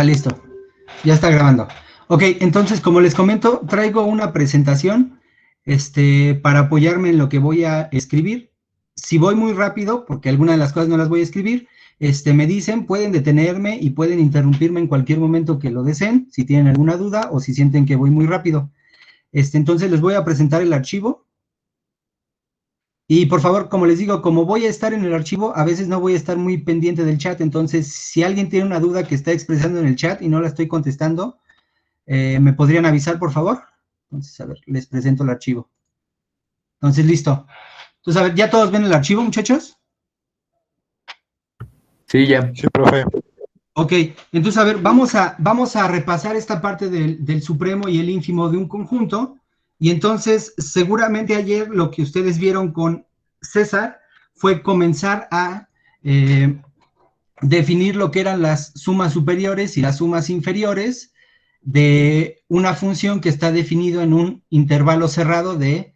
Listo. Ya está grabando. Ok, entonces, como les comento, traigo una presentación para apoyarme en lo que voy a escribir. Si voy muy rápido, porque algunas de las cosas no las voy a escribir, me dicen, pueden detenerme y pueden interrumpirme en cualquier momento que lo deseen, si tienen alguna duda o si sienten que voy muy rápido. Entonces, les voy a presentar el archivo. Y por favor, como les digo, como voy a estar en el archivo, a veces no voy a estar muy pendiente del chat. Entonces, si alguien tiene una duda que está expresando en el chat y no la estoy contestando, ¿me podrían avisar, por favor? Entonces, a ver, les presento el archivo. Entonces, listo. Entonces, a ver, ¿ya todos ven el archivo, muchachos? Sí, ya. Sí, profe. Ok, entonces, a ver, vamos a repasar esta parte del supremo y el ínfimo de un conjunto. Y entonces, seguramente ayer lo que ustedes vieron con César fue comenzar a definir lo que eran las sumas superiores y las sumas inferiores de una función que está definido en un intervalo cerrado de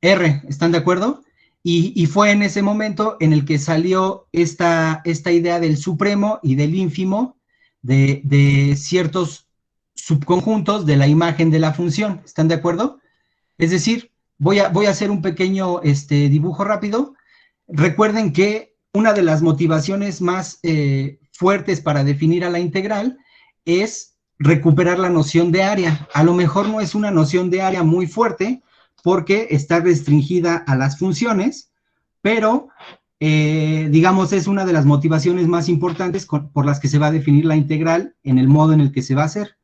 R, ¿están de acuerdo? Y fue en ese momento en el que salió esta idea del supremo y del ínfimo de ciertos subconjuntos de la imagen de la función, ¿están de acuerdo? Es decir, voy a hacer un pequeño dibujo rápido. Recuerden que una de las motivaciones más fuertes para definir a la integral es recuperar la noción de área. A lo mejor no es una noción de área muy fuerte porque está restringida a las funciones, pero digamos es una de las motivaciones más importantes por las que se va a definir la integral en el modo en el que se va a hacer.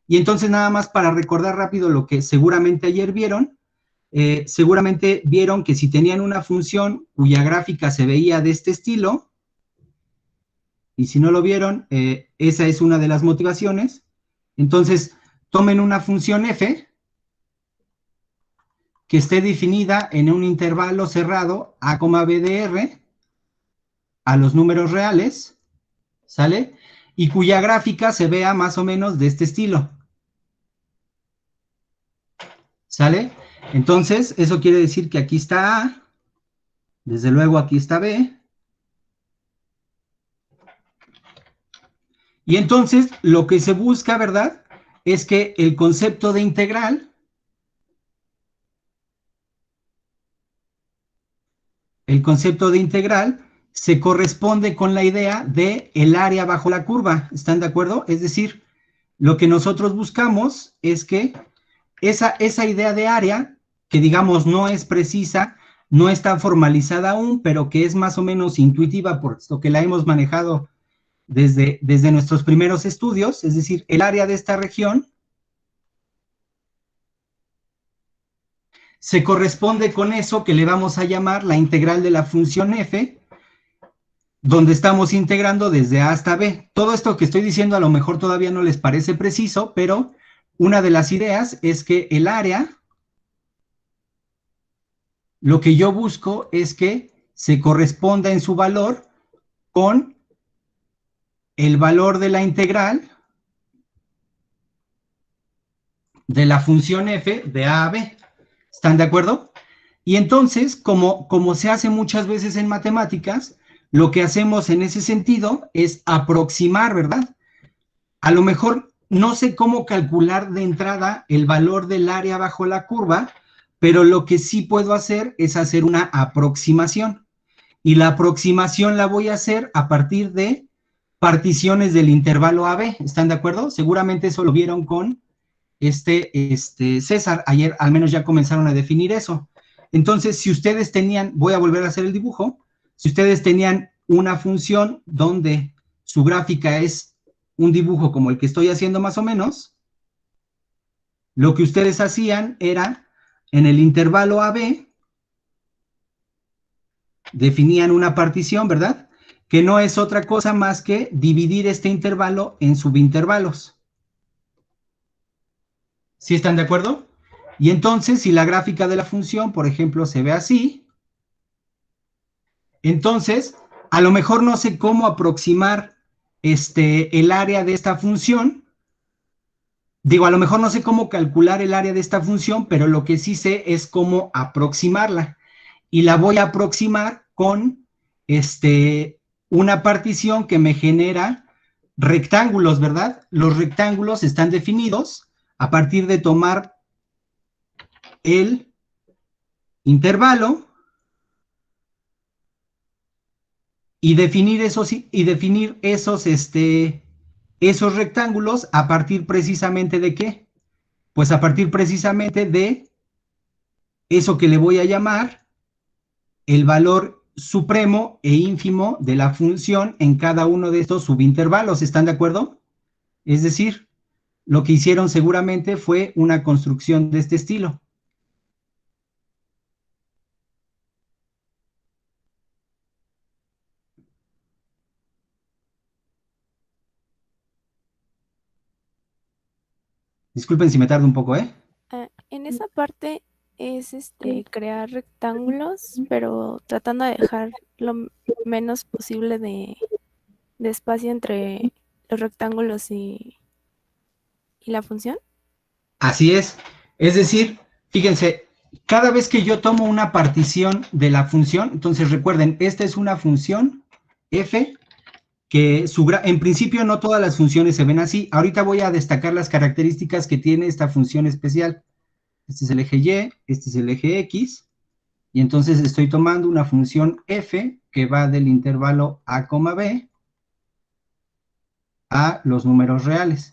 Y entonces nada más para recordar rápido lo que seguramente ayer vieron, seguramente vieron que si tenían una función cuya gráfica se veía de este estilo, y si no lo vieron, esa es una de las motivaciones. Entonces, tomen una función f que esté definida en un intervalo cerrado a, b de r a los números reales, ¿sale? Y cuya gráfica se vea más o menos de este estilo, ¿sale? Entonces, eso quiere decir que aquí está A, desde luego aquí está B, y entonces lo que se busca, ¿verdad?, es que el concepto de integral se corresponde con la idea de el área bajo la curva, ¿están de acuerdo? Es decir, lo que nosotros buscamos es que esa idea de área, que digamos no es precisa, no está formalizada aún, pero que es más o menos intuitiva, puesto que la hemos manejado desde nuestros primeros estudios, es decir, el área de esta región se corresponde con eso que le vamos a llamar la integral de la función f, donde estamos integrando desde A hasta B. Todo esto que estoy diciendo a lo mejor todavía no les parece preciso, pero una de las ideas es que el área, lo que yo busco es que se corresponda en su valor con el valor de la integral de la función f de A a B. ¿Están de acuerdo? Y entonces, como se hace muchas veces en matemáticas, lo que hacemos en ese sentido es aproximar, ¿verdad? A lo mejor no sé cómo calcular de entrada el valor del área bajo la curva, pero lo que sí puedo hacer es hacer una aproximación. Y la aproximación la voy a hacer a partir de particiones del intervalo AB. ¿Están de acuerdo? Seguramente eso lo vieron con César. Ayer al menos ya comenzaron a definir eso. Entonces, si ustedes tenían, voy a volver a hacer el dibujo, si ustedes tenían una función donde su gráfica es un dibujo como el que estoy haciendo más o menos, lo que ustedes hacían era, en el intervalo AB, definían una partición, ¿verdad?, que no es otra cosa más que dividir este intervalo en subintervalos. ¿Sí están de acuerdo? Y entonces, si la gráfica de la función, por ejemplo, se ve así, entonces, a lo mejor no sé cómo aproximar el área de esta función. Digo, a lo mejor no sé cómo calcular el área de esta función, pero lo que sí sé es cómo aproximarla. Y la voy a aproximar con una partición que me genera rectángulos, ¿verdad? Los rectángulos están definidos a partir de tomar el intervalo y definir esos rectángulos a partir precisamente de ¿qué? Pues a partir precisamente de eso que le voy a llamar el valor supremo e ínfimo de la función en cada uno de estos subintervalos. ¿Están de acuerdo? Es decir, lo que hicieron seguramente fue una construcción de este estilo. Disculpen si me tardo un poco, ¿eh? En esa parte es crear rectángulos, pero tratando de dejar lo menos posible de espacio entre los rectángulos y la función. Así es. Es decir, fíjense, cada vez que yo tomo una partición de la función, entonces recuerden, esta es una función f, que en principio no todas las funciones se ven así. Ahorita voy a destacar las características que tiene esta función especial. Este es el eje y, este es el eje x, y entonces estoy tomando una función f que va del intervalo a, b a los números reales.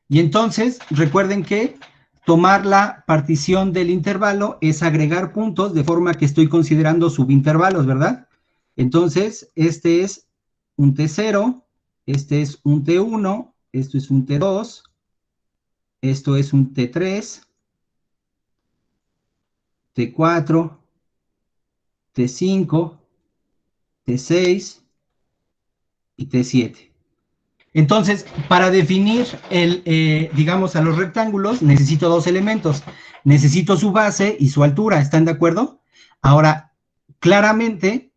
Y entonces, recuerden que tomar la partición del intervalo es agregar puntos de forma que estoy considerando subintervalos, ¿verdad? Entonces, este es un T0, este es un T1, esto es un T2, esto es un T3, T4, T5, T6 y T7. Entonces, para definir digamos, a los rectángulos, necesito dos elementos. Necesito su base y su altura, ¿están de acuerdo? Ahora, claramente,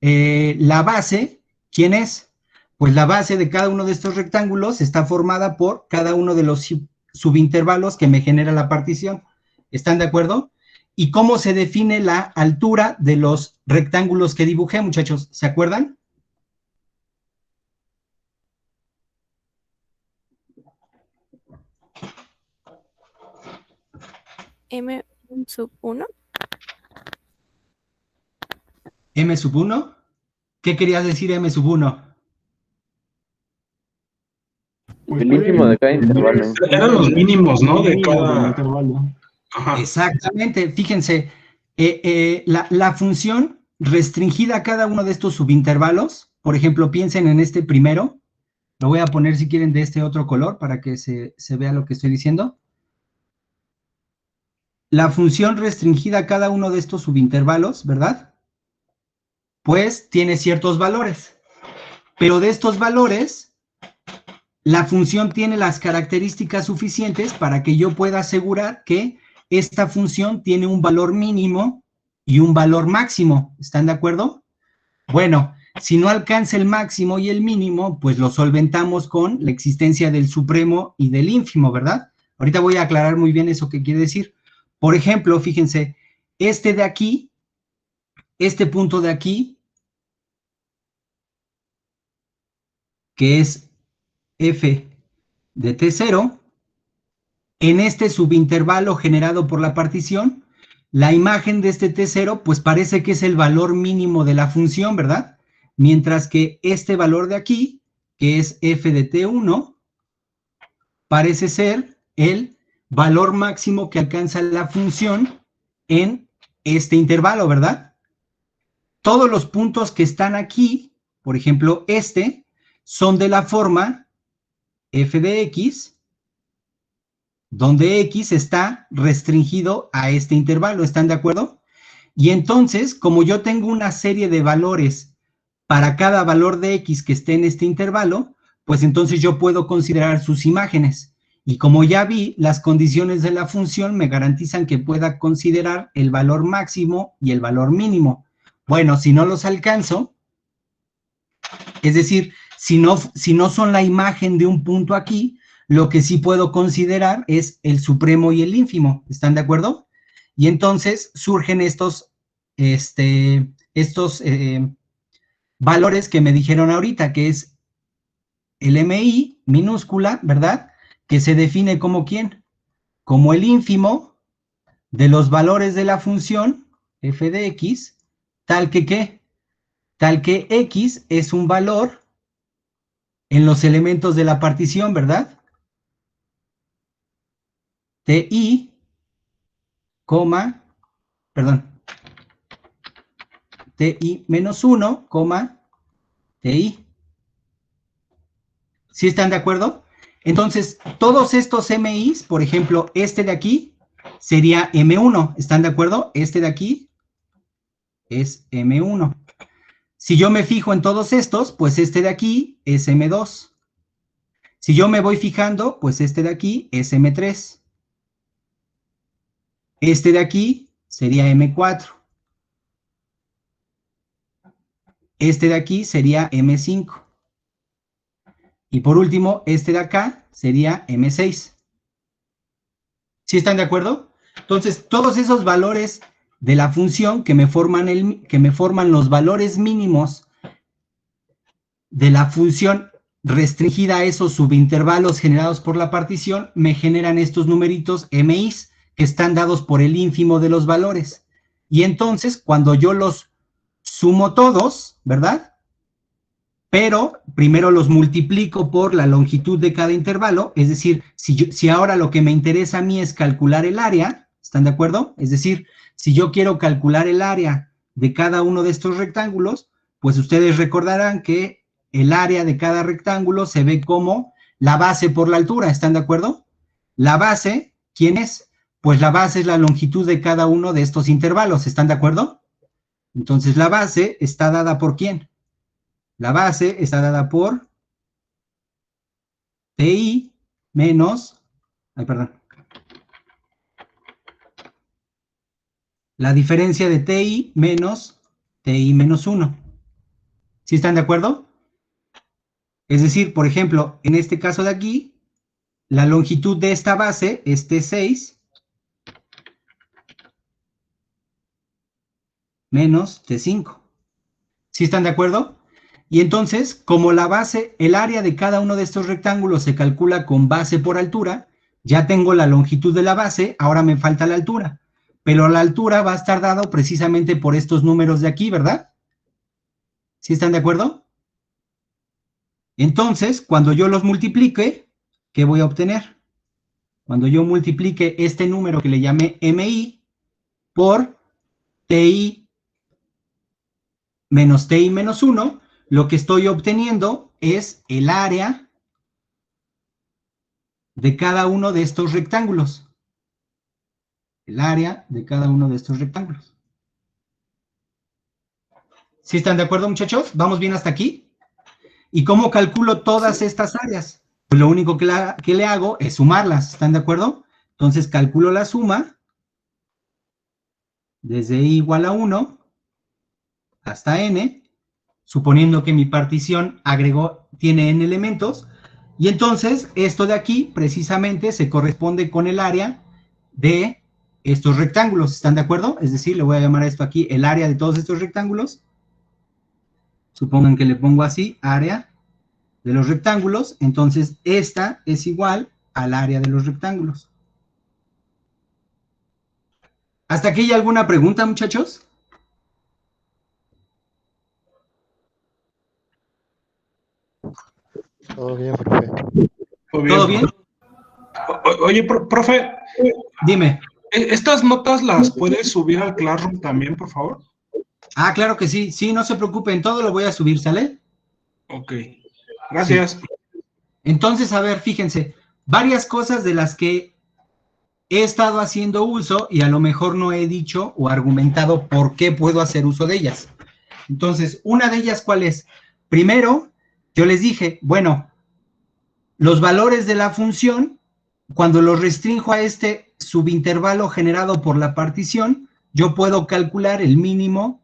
la base, ¿quién es? Pues la base de cada uno de estos rectángulos está formada por cada uno de los subintervalos que me genera la partición. ¿Están de acuerdo? ¿Y cómo se define la altura de los rectángulos que dibujé, muchachos? ¿Se acuerdan? M sub 1. M sub 1. ¿Qué querías decir M sub 1? Pues el ínfimo de cada intervalo. Eran los mínimos, ¿no? De cada intervalo. Ajá. Exactamente, fíjense, la función restringida a cada uno de estos subintervalos, por ejemplo, piensen en este primero, lo voy a poner si quieren de este otro color para que se vea lo que estoy diciendo. La función restringida a cada uno de estos subintervalos, ¿verdad? Pues tiene ciertos valores, pero de estos valores, la función tiene las características suficientes para que yo pueda asegurar que esta función tiene un valor mínimo y un valor máximo. ¿Están de acuerdo? Bueno, si no alcanza el máximo y el mínimo, pues lo solventamos con la existencia del supremo y del ínfimo, ¿verdad? Ahorita voy a aclarar muy bien eso que quiere decir. Por ejemplo, fíjense, este de aquí, este punto de aquí, que es f de t0, en este subintervalo generado por la partición, la imagen de este T0 pues parece que es el valor mínimo de la función, ¿verdad? Mientras que este valor de aquí, que es f de T1, parece ser el valor máximo que alcanza la función en este intervalo, ¿verdad? Todos los puntos que están aquí, por ejemplo, son de la forma f de x, donde x está restringido a este intervalo, ¿están de acuerdo? Y entonces, como yo tengo una serie de valores para cada valor de x que esté en este intervalo, pues entonces yo puedo considerar sus imágenes. Y como ya vi, las condiciones de la función me garantizan que pueda considerar el valor máximo y el valor mínimo. Bueno, si no los alcanzo, es decir, si no son la imagen de un punto aquí, lo que sí puedo considerar es el supremo y el ínfimo. ¿Están de acuerdo? Y entonces surgen estos valores que me dijeron ahorita, que es el MI minúscula, ¿verdad? Que se define como ¿quién? Como el ínfimo de los valores de la función f de x, tal que ¿qué? Tal que x es un valor en los elementos de la partición, ¿verdad? TI, coma, perdón, TI menos 1, coma, TI. ¿Sí están de acuerdo? Entonces, todos estos MIs, por ejemplo, este de aquí sería M1, ¿están de acuerdo? Este de aquí es M1. Si yo me fijo en todos estos, pues este de aquí es M2. Si yo me voy fijando, pues este de aquí es M3. Este de aquí sería M4. Este de aquí sería M5. Y por último, este de acá sería M6. ¿Sí están de acuerdo? Entonces, todos esos valores de la función que me forman los valores mínimos de la función restringida a esos subintervalos generados por la partición, me generan estos numeritos MIs que están dados por el ínfimo de los valores. Y entonces, cuando yo los sumo todos, ¿verdad? Pero primero los multiplico por la longitud de cada intervalo, es decir, si ahora lo que me interesa a mí es calcular el área, ¿están de acuerdo? Es decir, si yo quiero calcular el área de cada uno de estos rectángulos, pues ustedes recordarán que el área de cada rectángulo se ve como la base por la altura, ¿están de acuerdo? La base, ¿quién es? Pues la base es la longitud de cada uno de estos intervalos, ¿están de acuerdo? Entonces la base está dada por ¿quién? La base está dada por TI menos, la diferencia de TI menos 1. ¿Sí están de acuerdo? Es decir, por ejemplo, en este caso de aquí, la longitud de esta base es T6 menos T5. ¿Sí están de acuerdo? Y entonces, como la base, el área de cada uno de estos rectángulos se calcula con base por altura, ya tengo la longitud de la base, ahora me falta la altura. Pero la altura va a estar dado precisamente por estos números de aquí, ¿verdad? ¿Sí están de acuerdo? Entonces, cuando yo los multiplique, ¿qué voy a obtener? Cuando yo multiplique este número que le llamé MI por TI menos TI menos 1, lo que estoy obteniendo es el área de cada uno de estos rectángulos. El área de cada uno de estos rectángulos. ¿Sí están de acuerdo, muchachos? ¿Vamos bien hasta aquí? ¿Y cómo calculo todas estas áreas? Pues lo único que le hago es sumarlas, ¿están de acuerdo? Entonces calculo la suma desde i igual a 1 hasta n, suponiendo que mi partición tiene n elementos, y entonces esto de aquí precisamente se corresponde con el área de estos rectángulos, ¿están de acuerdo? Es decir, le voy a llamar a esto aquí el área de todos estos rectángulos. Supongan que le pongo así, área de los rectángulos, entonces esta es igual al área de los rectángulos. ¿Hasta aquí hay alguna pregunta, muchachos? Todo bien, profe. ¿Todo bien? Oye, profe, Dime. ¿estas notas las puedes subir al Classroom también, por favor? Ah, claro que sí. Sí, no se preocupen, todo lo voy a subir, ¿sale? Ok, gracias. Sí. Entonces, a ver, fíjense, varias cosas de las que he estado haciendo uso y a lo mejor no he dicho o argumentado por qué puedo hacer uso de ellas. Entonces, una de ellas, ¿cuál es? Primero, yo les dije, bueno, los valores de la función, cuando los restrinjo a este subintervalo generado por la partición, yo puedo calcular el mínimo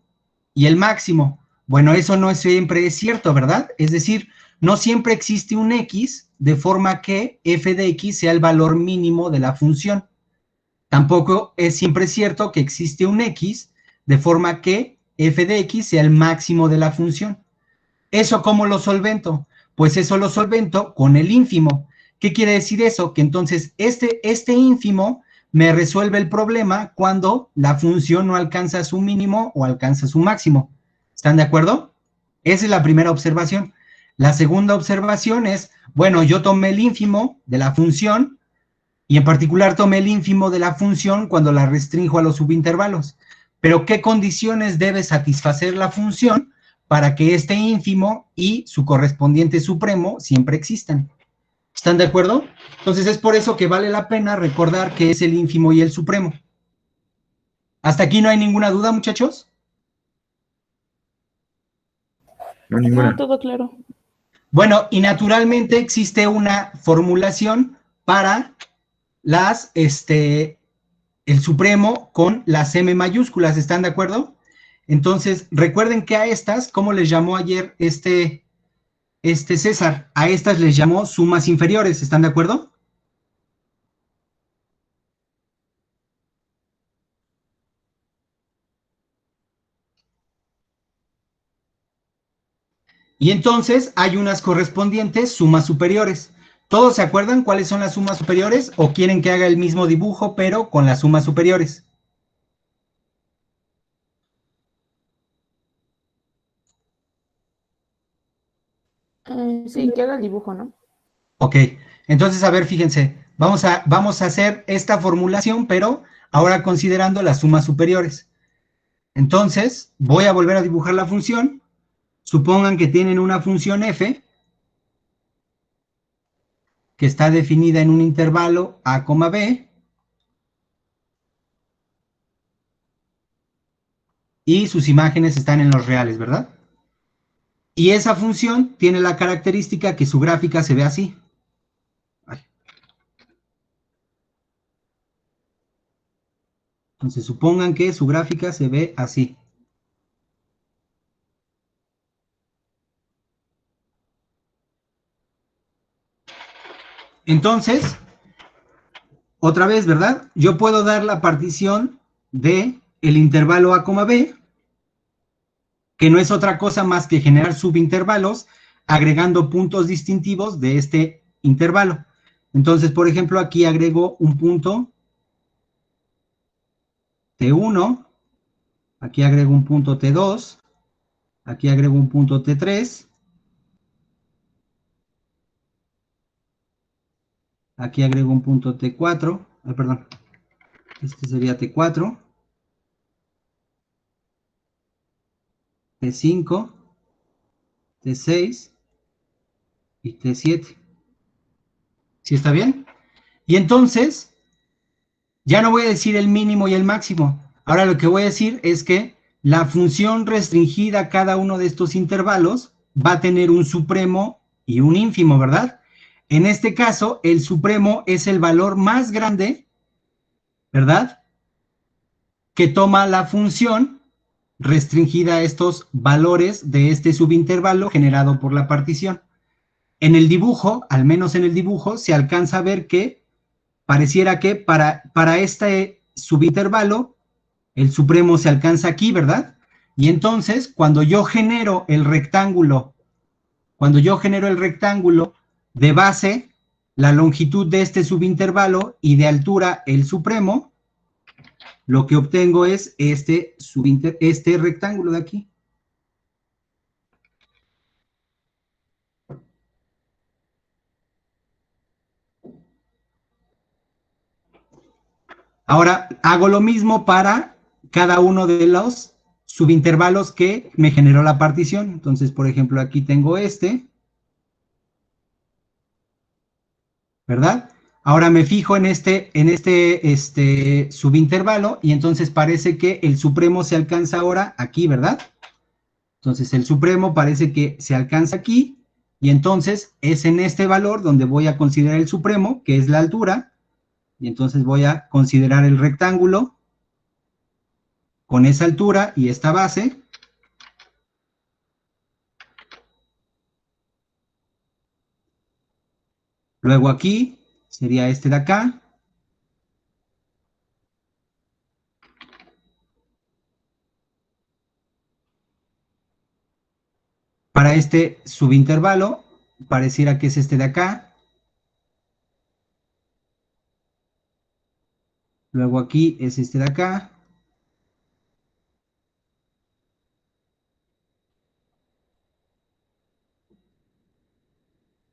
y el máximo. Bueno, eso no siempre es cierto, ¿verdad? Es decir, no siempre existe un x de forma que f de x sea el valor mínimo de la función. Tampoco es siempre cierto que existe un x de forma que f de x sea el máximo de la función. ¿Eso cómo lo solvento? pues eso lo solvento con el ínfimo. ¿Qué quiere decir eso? Que entonces este ínfimo me resuelve el problema cuando la función no alcanza su mínimo o alcanza su máximo. ¿Están de acuerdo? Esa es la primera observación. La segunda observación es, bueno, yo tomé el ínfimo de la función y en particular tomé el ínfimo de la función cuando la restringo a los subintervalos. Pero ¿qué condiciones debe satisfacer la función para que este ínfimo y su correspondiente supremo siempre existan? ¿Están de acuerdo? Entonces es por eso que vale la pena recordar que es el ínfimo y el supremo. ¿Hasta aquí no hay ninguna duda, muchachos? No, ninguna. No, todo claro. Bueno, y naturalmente existe una formulación para el supremo con las M mayúsculas, ¿están de acuerdo? Entonces, recuerden que a estas, ¿cómo les llamó ayer César? A estas les llamó sumas inferiores, ¿están de acuerdo? Y entonces hay unas correspondientes sumas superiores. ¿Todos se acuerdan cuáles son las sumas superiores o quieren que haga el mismo dibujo pero con las sumas superiores? Sí, que haga el dibujo, ¿no? Ok, entonces a ver, fíjense, vamos a hacer esta formulación, pero ahora considerando las sumas superiores. Entonces, voy a volver a dibujar la función. Supongan que tienen una función f que está definida en un intervalo a, b, y sus imágenes están en los reales, ¿verdad? Y esa función tiene la característica que su gráfica se ve así. Entonces, supongan que su gráfica se ve así. Entonces, otra vez, ¿verdad? Yo puedo dar la partición de el intervalo a, b, que no es otra cosa más que generar subintervalos agregando puntos distintivos de este intervalo. Entonces, por ejemplo, aquí agrego un punto T1, aquí agrego un punto T2, aquí agrego un punto T3, aquí agrego un punto T4, perdón, este sería T4, T5, T6 y T7. ¿Sí está bien? Y entonces, ya no voy a decir el mínimo y el máximo. Ahora lo que voy a decir es que la función restringida a cada uno de estos intervalos va a tener un supremo y un ínfimo, ¿verdad? En este caso, el supremo es el valor más grande, ¿verdad? Que toma la función restringida a estos valores de este subintervalo generado por la partición. En el dibujo, al menos en el dibujo, se alcanza a ver que pareciera que para este subintervalo, el supremo se alcanza aquí, ¿verdad? Y entonces, cuando yo genero el rectángulo de base, la longitud de este subintervalo y de altura el supremo, lo que obtengo es este rectángulo de aquí. Ahora, hago lo mismo para cada uno de los subintervalos que me generó la partición. Entonces, por ejemplo, aquí tengo ¿verdad? Ahora me fijo en este subintervalo y entonces parece que el supremo se alcanza ahora aquí, ¿verdad? Entonces, el supremo parece que se alcanza aquí y entonces es en este valor donde voy a considerar el supremo, que es la altura, y entonces voy a considerar el rectángulo con esa altura y esta base. Luego aquí sería este de acá. Para este subintervalo pareciera que es este de acá. Luego aquí es este de acá.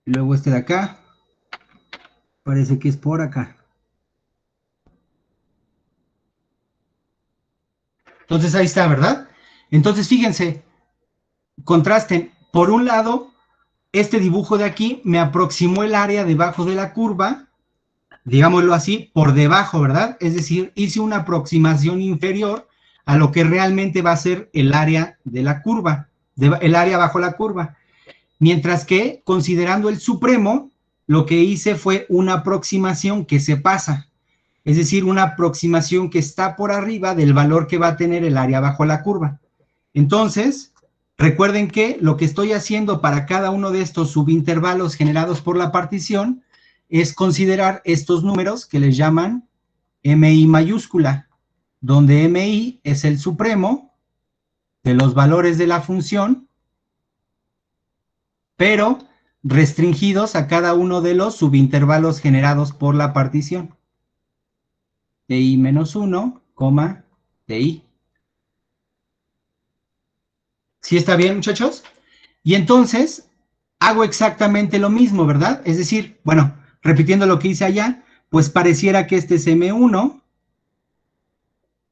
Luego este de acá. Parece que es por acá. Entonces ahí está, ¿verdad? Entonces fíjense, contrasten. Por un lado, este dibujo de aquí me aproximó el área debajo de la curva, digámoslo así, por debajo, ¿verdad? Es decir, hice una aproximación inferior a lo que realmente va a ser el área de la curva, el área bajo la curva. Mientras que, considerando el supremo, lo que hice fue una aproximación que se pasa, es decir, una aproximación que está por arriba del valor que va a tener el área bajo la curva. Entonces, recuerden que lo que estoy haciendo para cada uno de estos subintervalos generados por la partición es considerar estos números que les llaman MI mayúscula, donde MI es el supremo de los valores de la función, pero restringidos a cada uno de los subintervalos generados por la partición. TI menos 1, TI. ¿Sí está bien, muchachos? Y entonces hago exactamente lo mismo, ¿verdad? Es decir, bueno, repitiendo lo que hice allá, pues pareciera que este es M1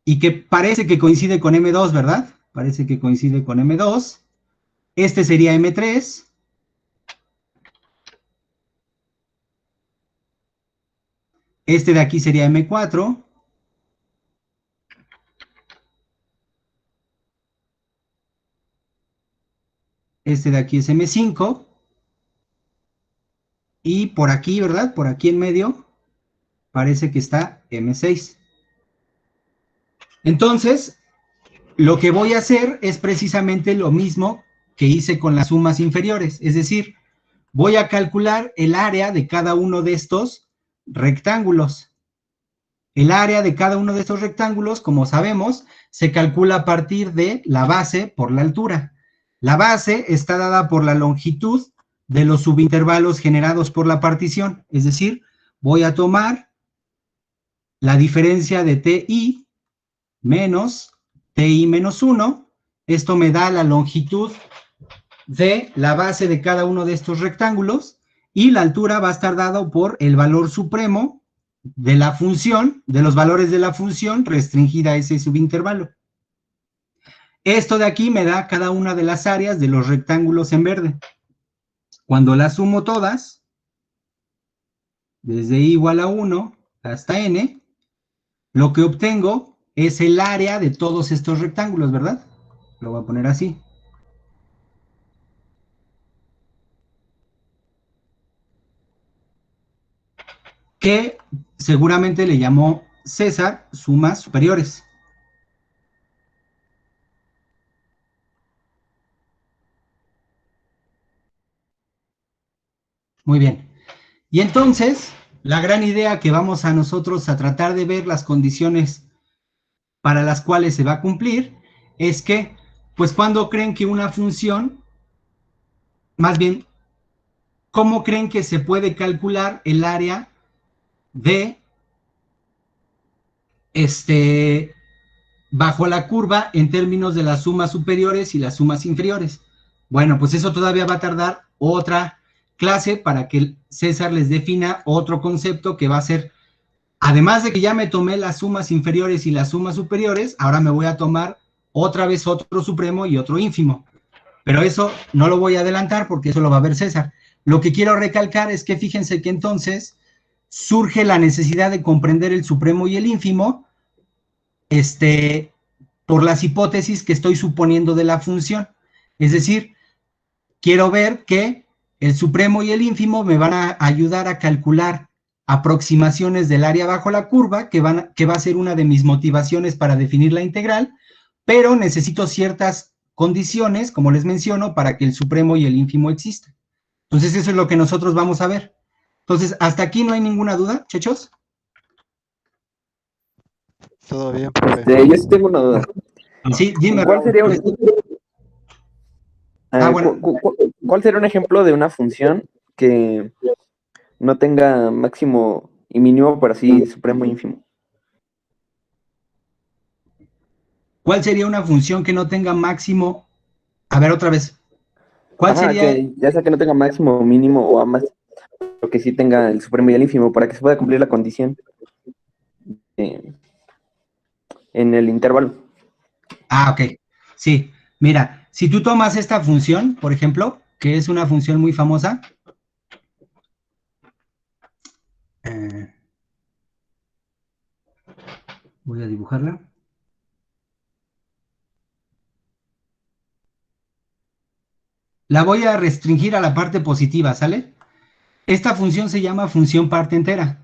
y que parece que coincide con M2, ¿verdad? Parece que coincide con M2. Este sería M3. Este de aquí sería M4. Este de aquí es M5. Y por aquí, ¿verdad? Por aquí en medio, parece que está M6. Entonces, lo que voy a hacer es precisamente lo mismo que hice con las sumas inferiores. Es decir, voy a calcular el área de cada uno de estos rectángulos. El área de cada uno de estos rectángulos, como sabemos, se calcula a partir de la base por la altura. La base está dada por la longitud de los subintervalos generados por la partición. Es decir, voy a tomar la diferencia de TI menos TI menos 1. Esto me da la longitud de la base de cada uno de estos rectángulos y la altura va a estar dado por el valor supremo de la función, de los valores de la función restringida a ese subintervalo. Esto de aquí me da cada una de las áreas de los rectángulos en verde. Cuando las sumo todas, desde i igual a 1 hasta n, lo que obtengo es el área de todos estos rectángulos, ¿verdad? Lo voy a poner así. Que seguramente le llamó César sumas superiores. Muy bien. Y entonces, la gran idea que vamos a nosotros a tratar de ver las condiciones para las cuales se va a cumplir es que, pues, cuando creen que una función, más bien, ¿cómo creen que se puede calcular el área de bajo la curva en términos de las sumas superiores y las sumas inferiores? Bueno, pues eso todavía va a tardar otra clase para que César les defina otro concepto que va a ser, además de que ya me tomé las sumas inferiores y las sumas superiores, ahora me voy a tomar otra vez otro supremo y otro ínfimo. Pero eso no lo voy a adelantar porque eso lo va a ver César. Lo que quiero recalcar es que fíjense que entonces surge la necesidad de comprender el supremo y el ínfimo, por las hipótesis que estoy suponiendo de la función. Es decir, quiero ver que el supremo y el ínfimo me van a ayudar a calcular aproximaciones del área bajo la curva, que va a ser una de mis motivaciones para definir la integral, pero necesito ciertas condiciones, como les menciono, para que el supremo y el ínfimo existan. Entonces, eso es lo que nosotros vamos a ver. Entonces, ¿hasta aquí no hay ninguna duda, chechos? Todo bien, profe. Yo sí tengo una duda. Sí, dime. ¿Cuál sería un, Bueno. ¿Cuál sería un ejemplo de una función que no tenga máximo y mínimo, pero sí supremo e ínfimo? ¿Cuál sería una función que no tenga máximo? A ver, otra vez. ¿Cuál Ajá, sería? que ya sea que no tenga máximo o mínimo o ambas, pero que sí tenga el supremo y el ínfimo para que se pueda cumplir la condición eh, en el intervalo. Ok. Sí. Mira, si tú tomas esta función, por ejemplo, que es una función muy famosa, voy a dibujarla. La voy a restringir a la parte positiva, ¿sale? Esta función se llama función parte entera.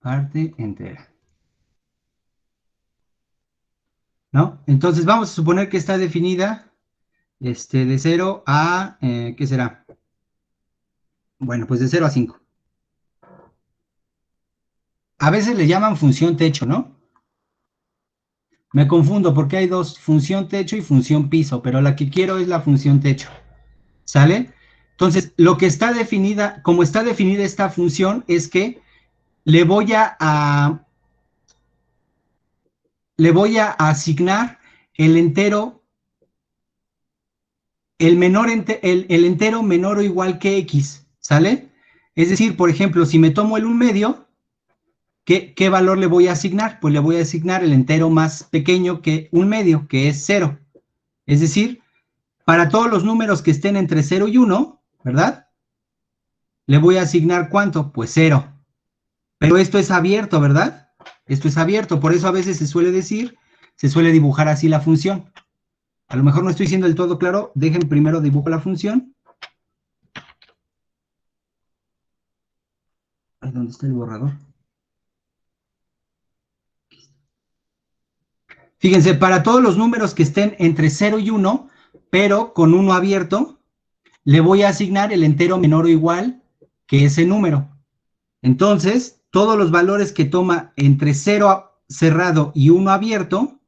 Parte entera. ¿No? Entonces vamos a suponer que está definida de 0 a, ¿qué será? Bueno, pues de 0 a 5. A veces le llaman función techo, ¿no? Me confundo porque hay dos, función techo y función piso, pero la que quiero es la función techo. ¿Sale? Entonces, lo que está definida, como está definida esta función, es que le voy a asignar el entero, el entero menor o igual que x, ¿sale? Es decir, por ejemplo, si me tomo el 1/2, ¿qué valor le voy a asignar? Pues le voy a asignar el entero más pequeño que 1/2, que es 0. Es decir, para todos los números que estén entre 0 y 1, ¿verdad? Le voy a asignar ¿cuánto? Pues 0. Pero esto es abierto, ¿verdad? Esto es abierto, por eso a veces se suele dibujar así la función. A lo mejor no estoy siendo del todo claro, dejen primero dibujo la función. Ay, ¿dónde está el borrador? Fíjense, para todos los números que estén entre 0 y 1, pero con 1 abierto, le voy a asignar el entero menor o igual que ese número. Entonces, todos los valores que toma entre 0 cerrado y 1 abierto,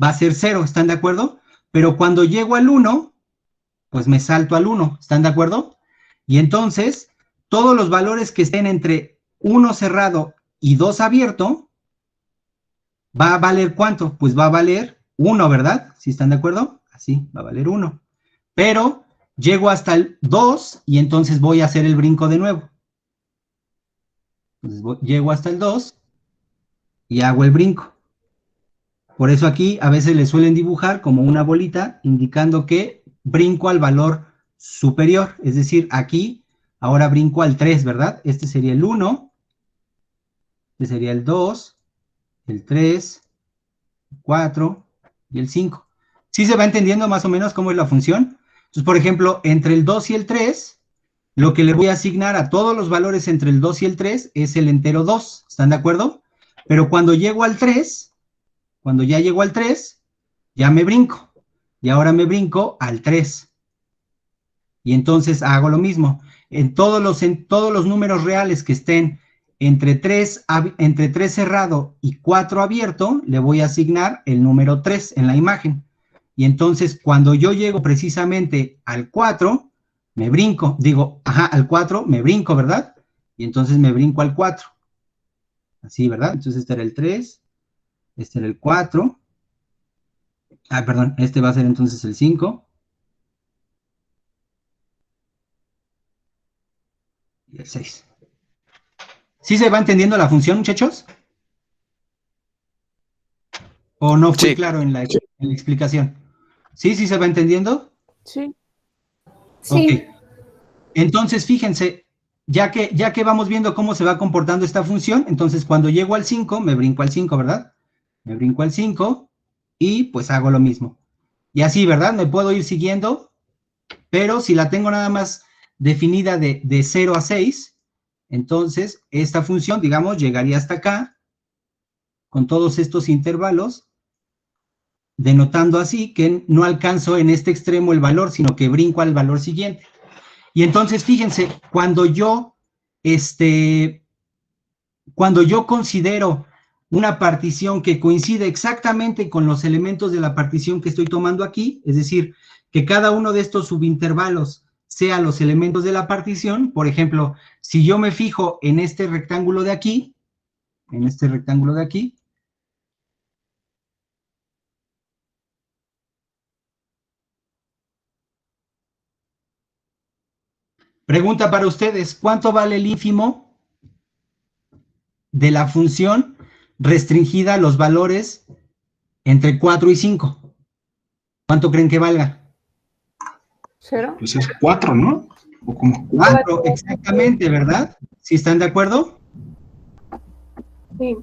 va a ser 0, ¿están de acuerdo? Pero cuando llego al 1, pues me salto al 1, ¿están de acuerdo? Y entonces, todos los valores que estén entre 1 cerrado y 2 abierto, ¿va a valer cuánto? Pues va a valer 1, ¿verdad? ¿Sí están de acuerdo? Así, va a valer 1. Pero llego hasta el 2 y entonces voy a hacer el brinco de nuevo. Entonces llego hasta el 2 y hago el brinco. Por eso aquí a veces le suelen dibujar como una bolita indicando que brinco al valor superior. Es decir, aquí ahora brinco al 3, ¿verdad? Este sería el 1, este sería el 2, el 3, el 4 y el 5. ¿Sí se va entendiendo más o menos cómo es la función? Entonces, por ejemplo, entre el 2 y el 3, lo que le voy a asignar a todos los valores entre el 2 y el 3 es el entero 2. ¿Están de acuerdo? Pero cuando llego al 3, cuando ya llego al 3, ya me brinco. Y ahora me brinco al 3. Y entonces hago lo mismo. En todos los números reales que estén entre 3 cerrado y 4 abierto, le voy a asignar el número 3 en la imagen. Y entonces cuando yo llego precisamente al 4, me brinco. Digo, al 4 me brinco, ¿verdad? Y entonces me brinco al 4. Así, ¿verdad? Entonces este era el 3, este era el 4. Perdón, este va a ser entonces el 5. Y el 6. ¿Sí se va entendiendo la función, muchachos? ¿O no fui claro en la explicación? ¿Sí? ¿Sí se va entendiendo? Sí. Ok. Entonces, fíjense, ya que vamos viendo cómo se va comportando esta función, entonces cuando llego al 5, me brinco al 5, ¿verdad? Me brinco al 5 y pues hago lo mismo. Y así, ¿verdad? Me puedo ir siguiendo, pero si la tengo nada más definida de 0 a 6, entonces esta función, digamos, llegaría hasta acá, con todos estos intervalos, denotando así que no alcanzo en este extremo el valor, sino que brinco al valor siguiente. Y entonces, fíjense, cuando yo cuando yo considero una partición que coincide exactamente con los elementos de la partición que estoy tomando aquí, es decir, que cada uno de estos subintervalos sea los elementos de la partición, por ejemplo, si yo me fijo en este rectángulo de aquí, pregunta para ustedes, ¿cuánto vale el ínfimo de la función restringida a los valores entre 4 y 5? ¿Cuánto creen que valga? 0. Pues es 4, ¿no? ¿O como 4, exactamente, ¿verdad? ¿Sí están de acuerdo? Sí.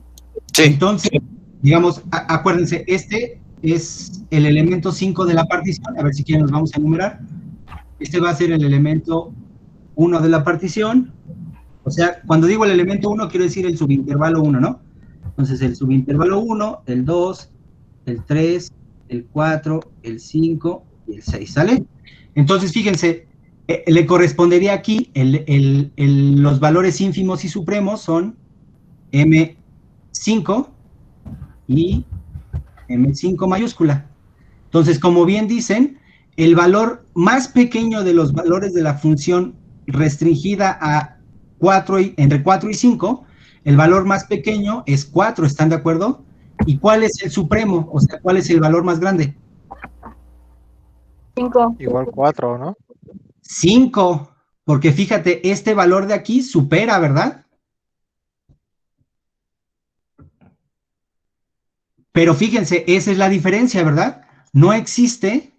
Sí. Entonces, digamos, acuérdense, este es el elemento 5 de la partición, a ver si quieren los vamos a enumerar. Este va a ser el elemento 1 de la partición, o sea, cuando digo el elemento 1 quiero decir el subintervalo 1, ¿no? Entonces el subintervalo 1, el 2, el 3, el 4, el 5 y el 6, ¿sale? Entonces, fíjense, le correspondería aquí, los valores ínfimos y supremos son M5 y M5 mayúscula. Entonces, como bien dicen, el valor más pequeño de los valores de la función restringida a 4 entre 4 y 5, el valor más pequeño es 4, ¿están de acuerdo? ¿Y cuál es el supremo? O sea, ¿cuál es el valor más grande? 5. Igual 4, ¿no? 5, porque fíjate, este valor de aquí supera, ¿verdad? Pero fíjense, esa es la diferencia, ¿verdad? No existe,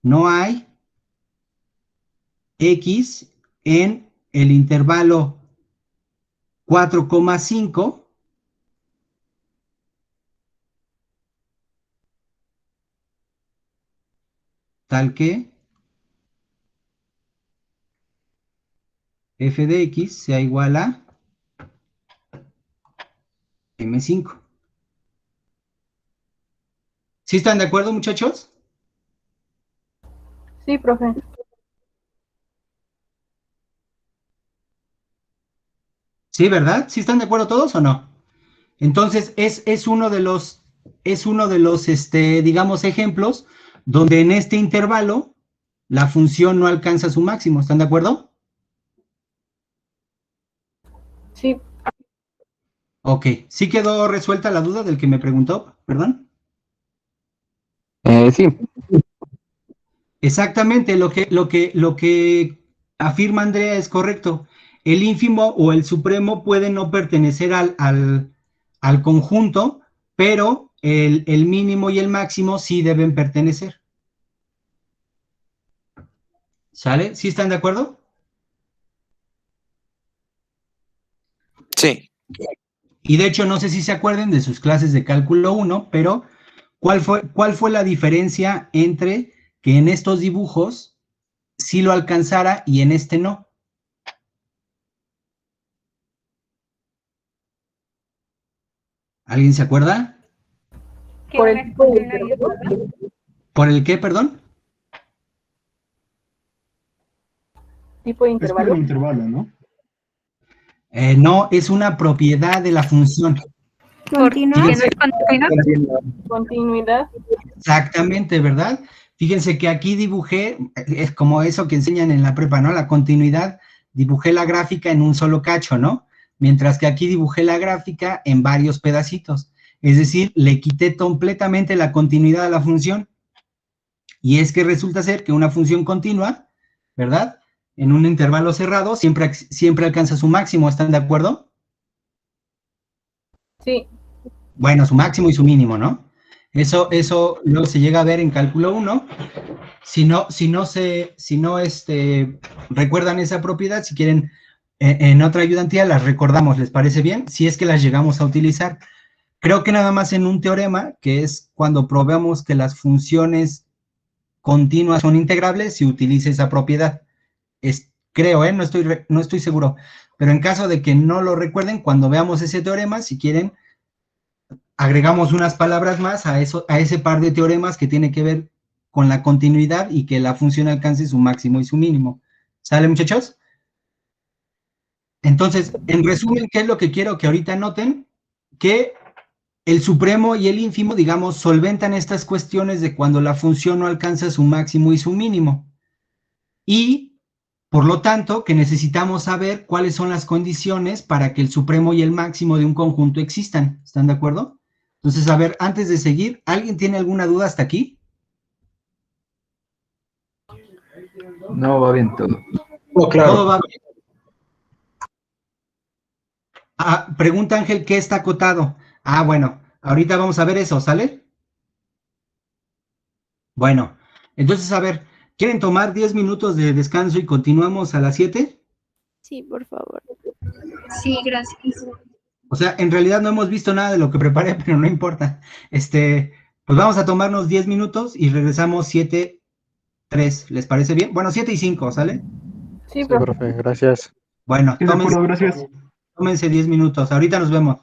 no hay X en el intervalo 4,5 tal que f de x sea igual a M5. ¿Sí están de acuerdo, muchachos? Sí, profe. Sí, ¿verdad? ¿Sí están de acuerdo todos o no? Entonces, es uno de los, digamos, ejemplos donde en este intervalo la función no alcanza su máximo. ¿Están de acuerdo? Sí. Ok. ¿Sí quedó resuelta la duda del que me preguntó? ¿Perdón? Sí. Exactamente, lo que afirma Andrea es correcto. El ínfimo o el supremo puede no pertenecer al conjunto, pero el mínimo y el máximo sí deben pertenecer. ¿Sale? ¿Sí están de acuerdo? Sí. Y de hecho, no sé si se acuerden de sus clases de cálculo 1, pero cuál fue la diferencia entre que en estos dibujos sí lo alcanzara y en este no? ¿Alguien se acuerda? Por el tipo de intervalo. ¿Por el qué, perdón? Tipo de es por intervalo. un intervalo, ¿no? No, es una propiedad de la función. Continúa. Continuidad. Exactamente, ¿verdad? Fíjense que aquí dibujé, es como eso que enseñan en la prepa, ¿no? La continuidad, dibujé la gráfica en un solo cacho, ¿no? Mientras que aquí dibujé la gráfica en varios pedacitos. Es decir, le quité completamente la continuidad a la función. Y es que resulta ser que una función continua, ¿verdad? En un intervalo cerrado siempre alcanza su máximo, ¿están de acuerdo? Sí. Bueno, su máximo y su mínimo, ¿no? Eso luego se llega a ver en cálculo 1. Si no recuerdan esa propiedad, si quieren, en otra ayudantía las recordamos, ¿les parece bien? Si es que las llegamos a utilizar. Creo que nada más en un teorema, que es cuando probemos que las funciones continuas son integrables, se utiliza esa propiedad. Creo, no estoy seguro. Pero en caso de que no lo recuerden, cuando veamos ese teorema, si quieren, agregamos unas palabras más a ese par de teoremas que tiene que ver con la continuidad y que la función alcance su máximo y su mínimo. ¿Sale, muchachos? Entonces, en resumen, ¿qué es lo que quiero que ahorita noten? Que el supremo y el ínfimo, digamos, solventan estas cuestiones de cuando la función no alcanza su máximo y su mínimo. Y, por lo tanto, que necesitamos saber cuáles son las condiciones para que el supremo y el máximo de un conjunto existan. ¿Están de acuerdo? Entonces, a ver, antes de seguir, ¿alguien tiene alguna duda hasta aquí? No, va bien todo. Oh, Todo claro. va bien. Ah, pregunta Ángel, ¿qué está acotado? Ah, bueno, ahorita vamos a ver eso, ¿sale? Bueno, entonces, a ver, ¿quieren tomar 10 minutos de descanso y continuamos a las 7? Sí, por favor. Sí, gracias. O sea, en realidad no hemos visto nada de lo que preparé, pero no importa. Pues vamos a tomarnos 10 minutos y regresamos 7:03. ¿Les parece bien? Bueno, 7:05, ¿sale? Sí, Sí, profe. profe, gracias. Bueno, Sí, de acuerdo, gracias. tómense 10 minutos. Ahorita nos vemos.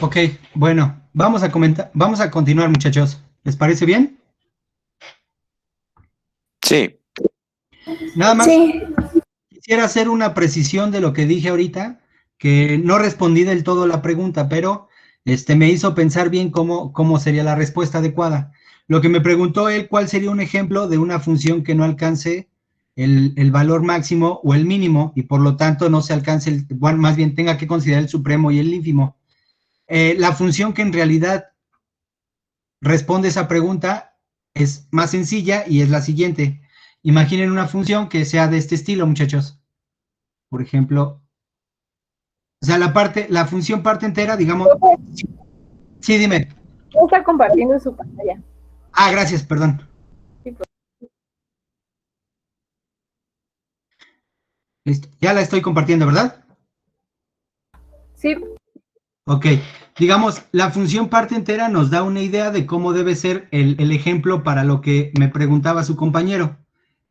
Ok, bueno, vamos a continuar, muchachos. ¿Les parece bien? Sí. Nada más Sí. quisiera hacer una precisión de lo que dije ahorita, que no respondí del todo la pregunta, pero me hizo pensar bien cómo sería la respuesta adecuada. Lo que me preguntó él, ¿cuál sería un ejemplo de una función que no alcance el valor máximo o el mínimo y por lo tanto no se alcance, bueno, más bien tenga que considerar el supremo y el ínfimo? La función que en realidad responde esa pregunta es más sencilla y es la siguiente. Imaginen una función que sea de este estilo, muchachos. Por ejemplo, o sea, la función parte entera, digamos. Sí, dime. Está compartiendo su pantalla. Ah, gracias, perdón. Listo. Ya la estoy compartiendo, ¿verdad? Sí. Ok. Digamos, la función parte entera nos da una idea de cómo debe ser el ejemplo para lo que me preguntaba su compañero.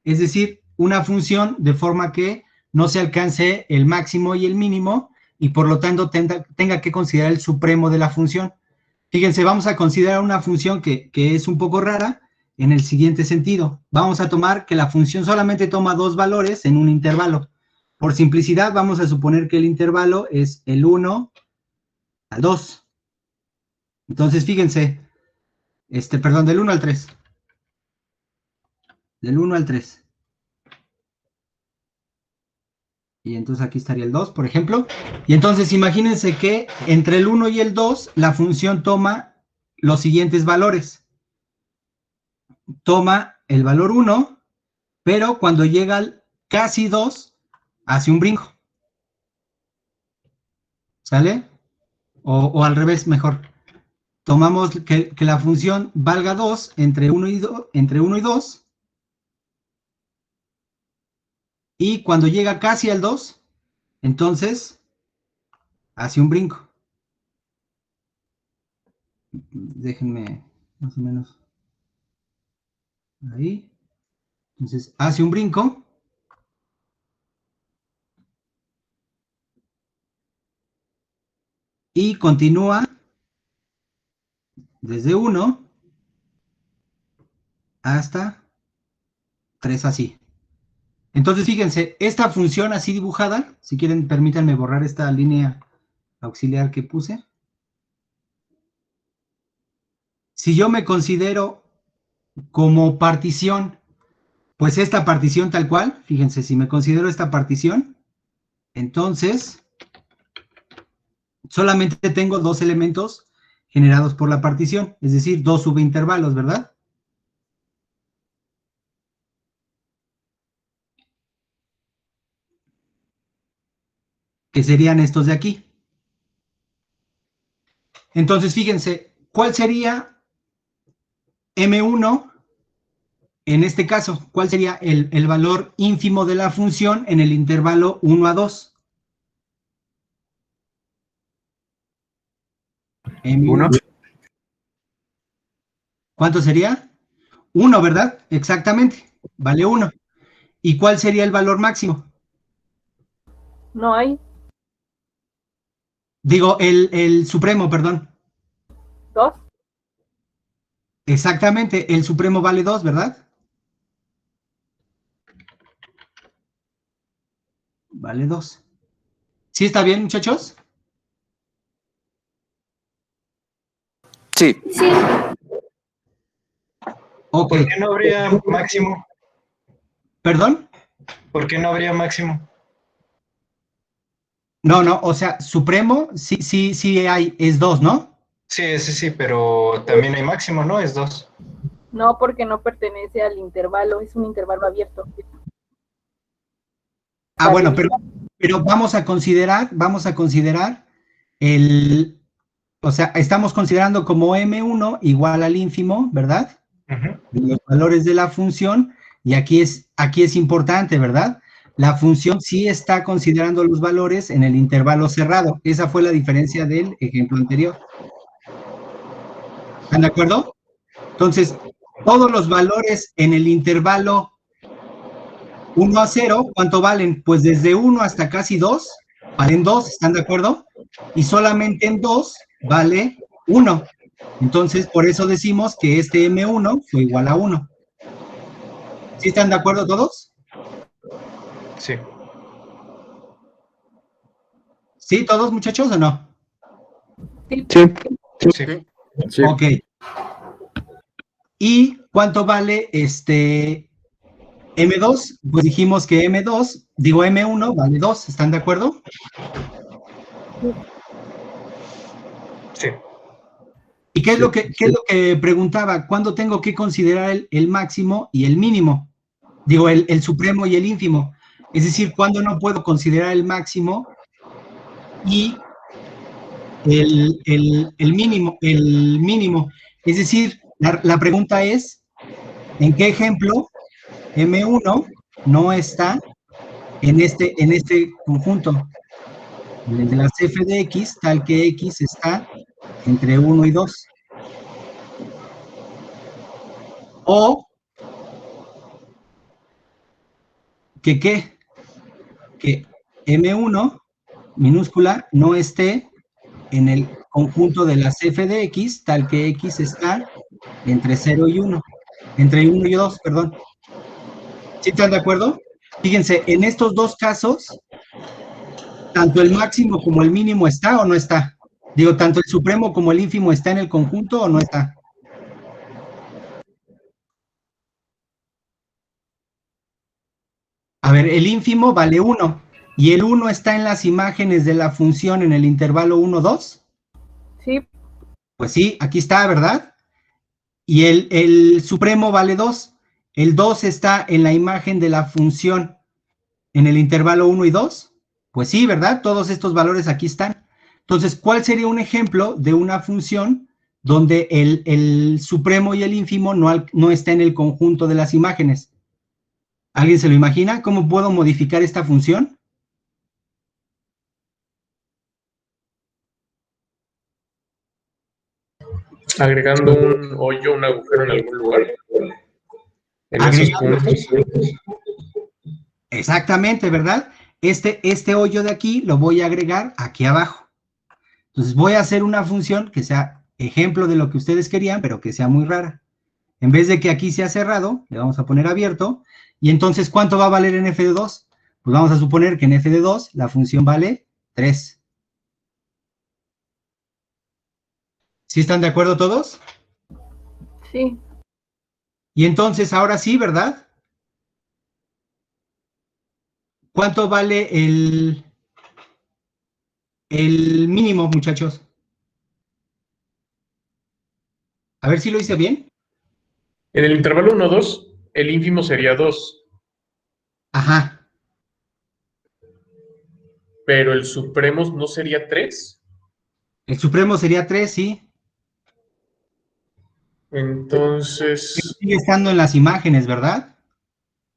Es decir, una función de forma que no se alcance el máximo y el mínimo y por lo tanto tenga que considerar el supremo de la función. Fíjense, vamos a considerar una función que es un poco rara en el siguiente sentido. Vamos a tomar que la función solamente toma dos valores en un intervalo. Por simplicidad, vamos a suponer que el intervalo es el 1 al 2. Entonces, fíjense, perdón, del 1 al 3. Del 1 al 3. Y entonces aquí estaría el 2, por ejemplo. Y entonces imagínense que entre el 1 y el 2, la función toma los siguientes valores. Toma el valor 1, pero cuando llega al casi 2, hace un brinco. ¿Sale? O al revés, mejor. Tomamos que la función valga 2 entre 1 y 2. Y cuando llega casi al 2, entonces hace un brinco. Déjenme más o menos ahí. Entonces hace un brinco. Y continúa desde 1 hasta 3 así. Entonces, fíjense, esta función así dibujada, si quieren, permítanme borrar esta línea auxiliar que puse. Si yo me considero como partición, pues esta partición tal cual, fíjense, si me considero esta partición, entonces solamente tengo dos elementos generados por la partición, es decir, dos subintervalos, ¿verdad? Que serían estos de aquí. Entonces, fíjense, ¿cuál sería M1 en este caso? ¿Cuál sería el valor ínfimo de la función en el intervalo 1 a 2? ¿1? ¿Cuánto sería? 1, ¿verdad? Exactamente, vale 1. ¿Y cuál sería el valor máximo? No hay. Digo, el supremo, perdón. 2. Exactamente, el supremo vale 2, ¿verdad? Vale 2. ¿Sí está bien, muchachos? Sí. Sí. Ok. ¿Por qué no habría máximo? ¿Perdón? ¿Por qué no habría máximo? No, o sea, supremo sí hay, es 2, ¿no? Sí, pero también hay máximo, ¿no? Es 2. No, porque no pertenece al intervalo, es un intervalo abierto. Ah, bueno, pero vamos a considerar o sea, estamos considerando como M1 igual al ínfimo, ¿verdad? De los valores de la función, y aquí es importante, ¿verdad? La función sí está considerando los valores en el intervalo cerrado. Esa fue la diferencia del ejemplo anterior. ¿Están de acuerdo? Entonces, todos los valores en el intervalo 1 a 0, ¿cuánto valen? Pues desde 1 hasta casi 2, valen 2, ¿están de acuerdo? Y solamente en 2 vale 1. Entonces, por eso decimos que este M1 fue igual a 1. ¿Sí están de acuerdo todos? Sí. ¿Sí, todos, muchachos, o no? Sí. Sí. Sí. Ok. ¿Y cuánto vale M2? Pues dijimos que M1 vale 2, ¿están de acuerdo? Sí. ¿Y qué es lo que preguntaba? ¿Cuándo tengo que considerar el máximo y el mínimo? Digo, el supremo y el ínfimo. Es decir, ¿cuándo no puedo considerar el máximo y el mínimo? Es decir, la pregunta es, ¿en qué ejemplo M1 no está en este conjunto? En el de las f de x, tal que x está entre 1 y 2. O que M1 minúscula no esté en el conjunto de las f de x, tal que x está entre 0 y 1. Entre 1 y 2, perdón. ¿Sí están de acuerdo? Fíjense, en estos dos casos, tanto el máximo como el mínimo está o no está. Digo, tanto el supremo como el ínfimo está en el conjunto o no está. A ver, el ínfimo vale 1. ¿Y el 1 está en las imágenes de la función en el intervalo 1, 2? Sí, Pues sí, aquí está, ¿verdad? Y el supremo vale 2. ¿El 2 está en la imagen de la función en el intervalo 1 y 2? Pues sí, ¿verdad? Todos estos valores aquí están. Entonces, ¿cuál sería un ejemplo de una función donde el supremo y el ínfimo no está en el conjunto de las imágenes? ¿Alguien se lo imagina? ¿Cómo puedo modificar esta función? Agregando un hoyo, un agujero en algún lugar. En esos puntos. Exactamente, ¿verdad? Este hoyo de aquí lo voy a agregar aquí abajo. Entonces voy a hacer una función que sea ejemplo de lo que ustedes querían, pero que sea muy rara. En vez de que aquí sea cerrado, le vamos a poner abierto. Y entonces, ¿cuánto va a valer en f de 2? Pues vamos a suponer que en f de 2 la función vale 3. ¿Sí están de acuerdo todos? sí, Y entonces, ahora sí, ¿verdad? ¿Cuánto vale el mínimo, muchachos? A ver si lo hice bien. En el intervalo 1, 2, el ínfimo sería 2. Ajá. Pero el supremo no sería 3. El supremo sería 3, sí. Entonces, Sigue estando en las imágenes, ¿verdad?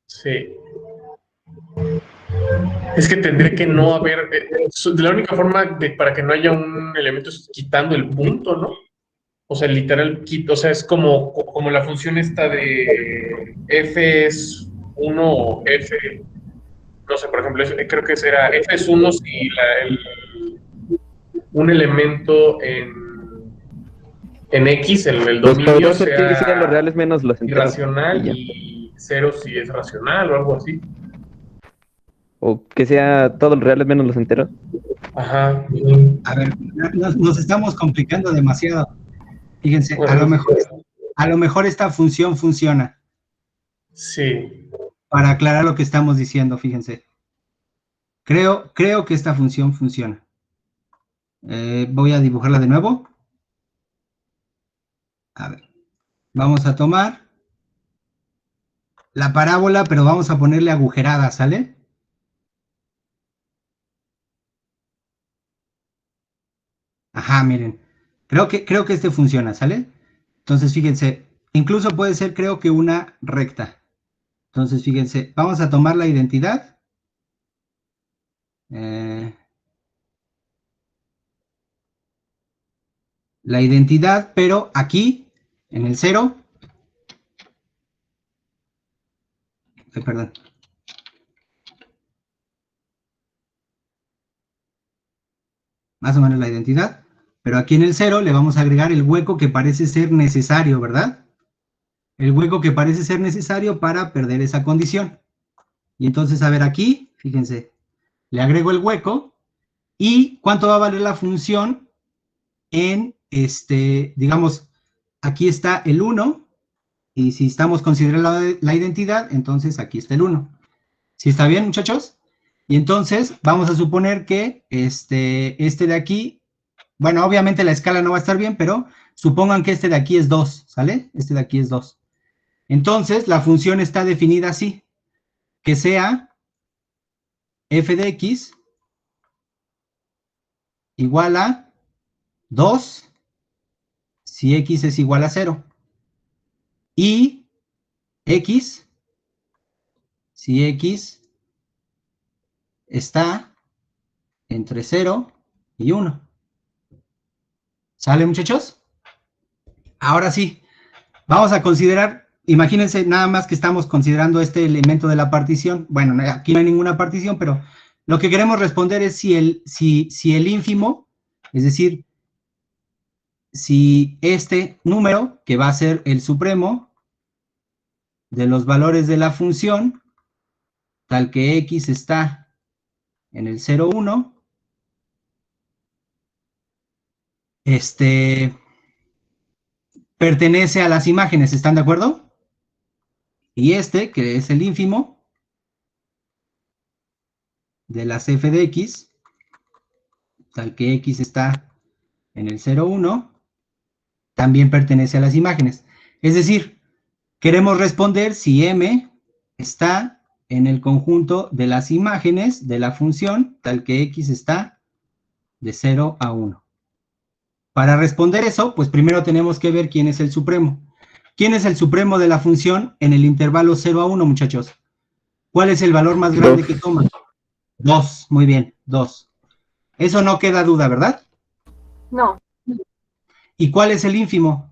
sí. Es que tendría que no haber. La única forma para que no haya un elemento es quitando el punto, ¿no? O sea, literal, o sea, es como la función esta de f es 1 o f. No sé, por ejemplo, creo que será f es 1 si un elemento en X, el Los dominio, dos tienen que ser los sea reales menos los enteros. irracional ya. y 0 si es racional o algo así. O que sea todos los reales menos los enteros. Ajá. A ver, nos estamos complicando demasiado. Fíjense, Bueno, a lo mejor esta función funciona. sí. Para aclarar lo que estamos diciendo, fíjense. Creo que esta función funciona. Voy a dibujarla de nuevo. A ver, vamos a tomar la parábola, pero vamos a ponerle agujerada, ¿sale? Ajá, miren. Creo que este funciona, ¿sale? Entonces, fíjense, incluso puede ser, creo que una recta. Entonces, fíjense, vamos a tomar la identidad. La identidad, pero aquí, en el 0, perdón. Más o menos la identidad. Pero aquí en el 0 le vamos a agregar el hueco que parece ser necesario, ¿verdad? El hueco que parece ser necesario para perder esa condición. Y entonces, a ver aquí, fíjense, le agrego el hueco. ¿Y cuánto va a valer la función en, digamos, aquí está el 1, y si estamos considerando la identidad, entonces aquí está el 1. ¿Sí está bien, muchachos? Y entonces, vamos a suponer que este de aquí, bueno, obviamente la escala no va a estar bien, pero supongan que este de aquí es 2, ¿sale? Este de aquí es 2. Entonces, la función está definida así, que sea f de x igual a 2 si x es igual a 0. Y x, si x está entre 0 y 1. ¿Sale, muchachos? Ahora sí, vamos a considerar, imagínense nada más que estamos considerando este elemento de la partición. Bueno, aquí no hay ninguna partición, pero lo que queremos responder es si el ínfimo, es decir, si este número, que va a ser el supremo de los valores de la función, tal que x está en el 0, 1, pertenece a las imágenes, ¿están de acuerdo? Y que es el ínfimo de las f de x, tal que x está en el 0, 1, también pertenece a las imágenes. Es decir, queremos responder si m está en el conjunto de las imágenes de la función, tal que x está de 0 a 1. Para responder eso, pues primero tenemos que ver quién es el supremo. ¿Quién es el supremo de la función en el intervalo 0 a 1, muchachos? ¿Cuál es el valor más grande que toma? 2, muy bien, 2. Eso no queda duda, ¿verdad? No. ¿Y cuál es el ínfimo?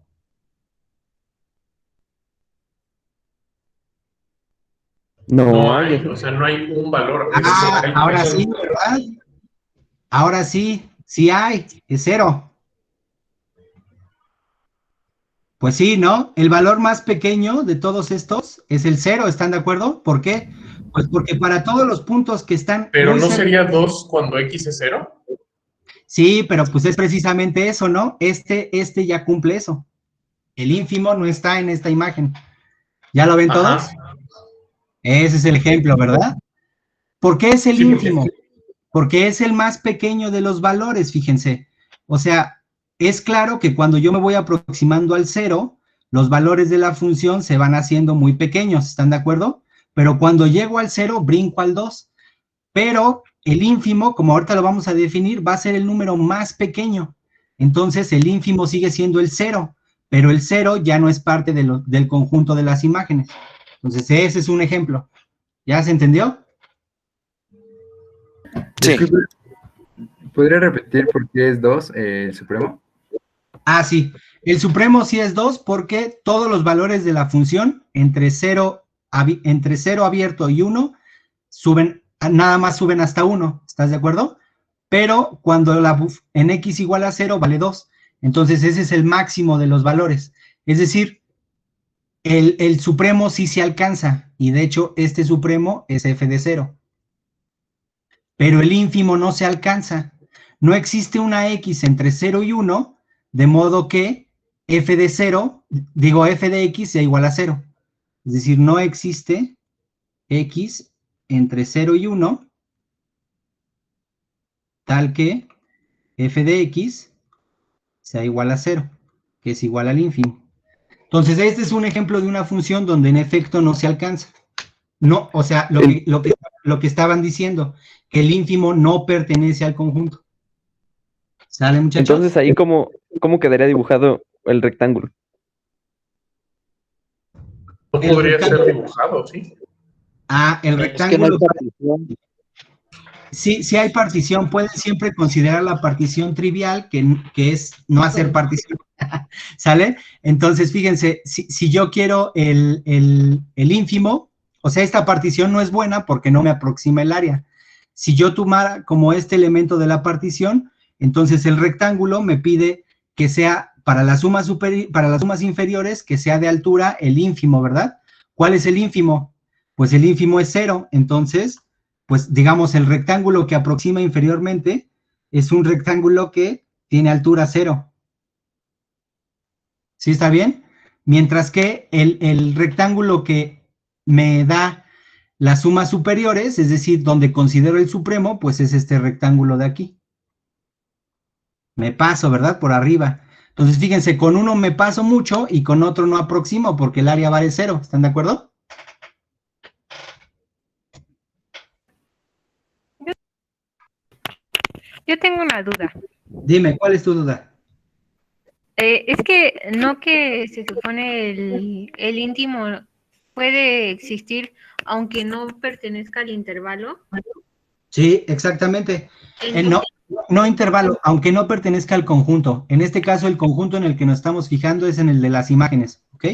No hay, o sea, no hay un valor. Ahora sí, ¿verdad? Ahora sí, sí hay, es 0. Pues sí, ¿no? El valor más pequeño de todos estos es el 0, ¿están de acuerdo? ¿Por qué? Pues porque para todos los puntos que están... ¿Pero no sería 2 cuando x es 0? Sí, pero pues es precisamente eso, ¿no? Este ya cumple eso. El ínfimo no está en esta imagen. ¿Ya lo ven todos? Ese es el ejemplo, ¿verdad? ¿Por qué es el ínfimo? Porque es el más pequeño de los valores, fíjense. O sea, es claro que cuando yo me voy aproximando al 0, los valores de la función se van haciendo muy pequeños, ¿están de acuerdo? Pero cuando llego al 0, brinco al 2. Pero el ínfimo, como ahorita lo vamos a definir, va a ser el número más pequeño. Entonces, el ínfimo sigue siendo el 0, pero el 0 ya no es parte del conjunto de las imágenes. Entonces, ese es un ejemplo. ¿Ya se entendió? Sí. ¿Podría repetir por qué es 2 el supremo? Ah, sí. El supremo sí es 2 porque todos los valores de la función entre 0 abierto y 1 suben, nada más suben hasta 1. ¿Estás de acuerdo? Pero cuando en x igual a 0 vale 2. Entonces ese es el máximo de los valores. Es decir, el supremo sí se alcanza. Y de hecho este supremo es f de 0. Pero el ínfimo no se alcanza. No existe una x entre 0 y 1, de modo que f de x sea igual a 0. Es decir, no existe x entre 0 y 1, tal que f de x sea igual a 0, que es igual al ínfimo. Entonces, este es un ejemplo de una función donde en efecto no se alcanza. No, o sea, lo que estaban diciendo, que el ínfimo no pertenece al conjunto. ¿Sale, muchachos? Entonces, ahí, ¿cómo quedaría dibujado el rectángulo? No podría ser dibujado, ¿sí? Ah, el rectángulo... Sí, sí hay partición. Pueden siempre considerar la partición trivial, que es no hacer partición. ¿Sale? Entonces, fíjense, si yo quiero el ínfimo, o sea, esta partición no es buena porque no me aproxima el área. Si yo tomara como este elemento de la partición, Entonces el rectángulo me pide que sea para las sumas inferiores, que sea de altura el ínfimo, ¿verdad? ¿Cuál es el ínfimo? Pues el ínfimo es 0, entonces, pues digamos el rectángulo que aproxima inferiormente es un rectángulo que tiene altura 0. ¿Sí está bien? Mientras que el rectángulo que me da las sumas superiores, es decir, donde considero el supremo, pues es este rectángulo de aquí. Me paso, ¿verdad? Por arriba. Entonces, fíjense, con uno me paso mucho y con otro no aproximo porque el área vale 0. ¿Están de acuerdo? Yo tengo una duda. Dime, ¿cuál es tu duda? Es que no que se supone el íntimo puede existir aunque no pertenezca al intervalo. Sí, exactamente. No intervalo, aunque no pertenezca al conjunto. En este caso, el conjunto en el que nos estamos fijando es en el de las imágenes, ¿ok?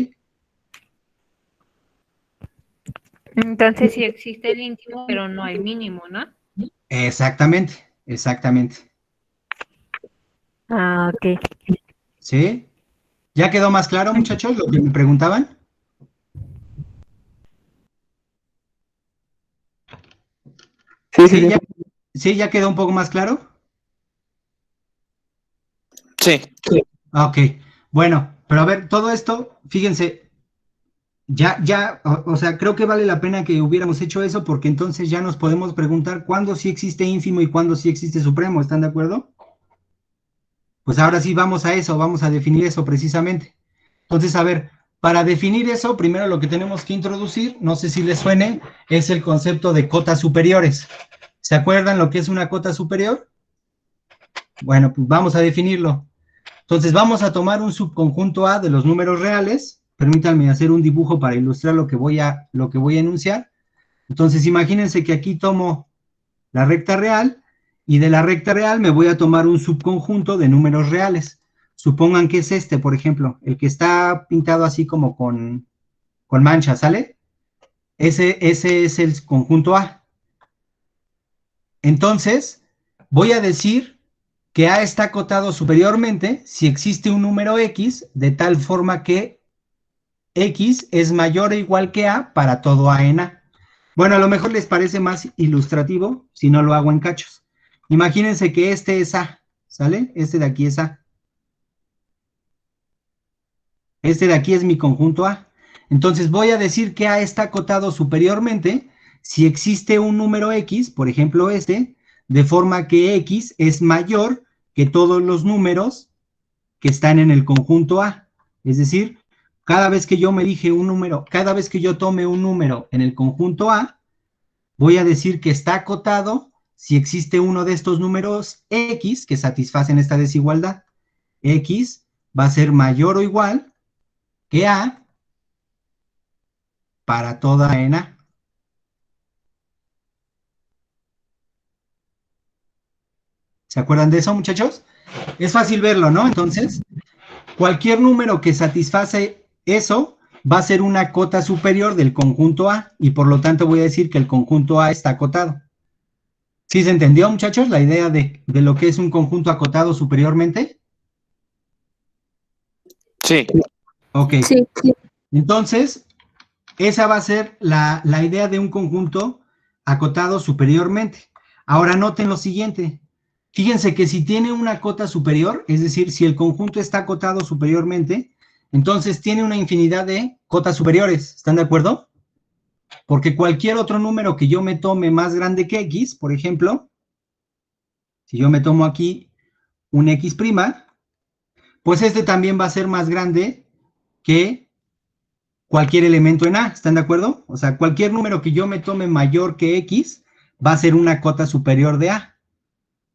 Entonces sí existe el íntimo, pero no el mínimo, ¿no? Exactamente, exactamente. Ah, ok. ¿Sí? ¿Ya quedó más claro, muchachos, lo que me preguntaban? ¿Sí, ya quedó un poco más claro? Sí. Ok, bueno, pero a ver, todo esto, fíjense, o sea, creo que vale la pena que hubiéramos hecho eso porque entonces ya nos podemos preguntar cuándo sí existe ínfimo y cuándo sí existe supremo, ¿están de acuerdo? Pues ahora sí vamos a eso, vamos a definir eso precisamente. Entonces, a ver, para definir eso, primero lo que tenemos que introducir, no sé si les suene, es el concepto de cotas superiores. ¿Se acuerdan lo que es una cota superior? Bueno, pues vamos a definirlo. Entonces vamos a tomar un subconjunto A de los números reales. Permítanme hacer un dibujo para ilustrar lo que voy a enunciar. Entonces imagínense que aquí tomo la recta real y de la recta real me voy a tomar un subconjunto de números reales. Supongan que es este, por ejemplo, el que está pintado así como con manchas, ¿sale? Ese es el conjunto A. Entonces, voy a decir que A está acotado superiormente si existe un número X de tal forma que X es mayor o igual que A para todo A en A. Bueno, a lo mejor les parece más ilustrativo si no lo hago en cachos. Imagínense que este es A, ¿sale? Este de aquí es A. Este de aquí es mi conjunto A. Entonces voy a decir que A está acotado superiormente si existe un número X, por ejemplo este, de forma que X es mayor que todos los números que están en el conjunto A. Es decir, cada vez que yo me elige un número, cada vez que yo tome un número en el conjunto A, voy a decir que está acotado si existe uno de estos números X que satisfacen esta desigualdad. X va a ser mayor o igual que A para toda A en A. ¿Se acuerdan de eso, muchachos? Es fácil verlo, ¿no? Entonces, cualquier número que satisface eso va a ser una cota superior del conjunto A y por lo tanto voy a decir que el conjunto A está acotado. ¿Sí se entendió, muchachos, la idea de lo que es un conjunto acotado superiormente? Sí. Ok. Sí. Entonces, esa va a ser la idea de un conjunto acotado superiormente. Ahora noten lo siguiente. Fíjense que si tiene una cota superior, es decir, si el conjunto está acotado superiormente, entonces tiene una infinidad de cotas superiores. ¿Están de acuerdo? Porque cualquier otro número que yo me tome más grande que X, por ejemplo, si yo me tomo aquí un X', pues este también va a ser más grande que cualquier elemento en A. ¿Están de acuerdo? O sea, cualquier número que yo me tome mayor que X va a ser una cota superior de A,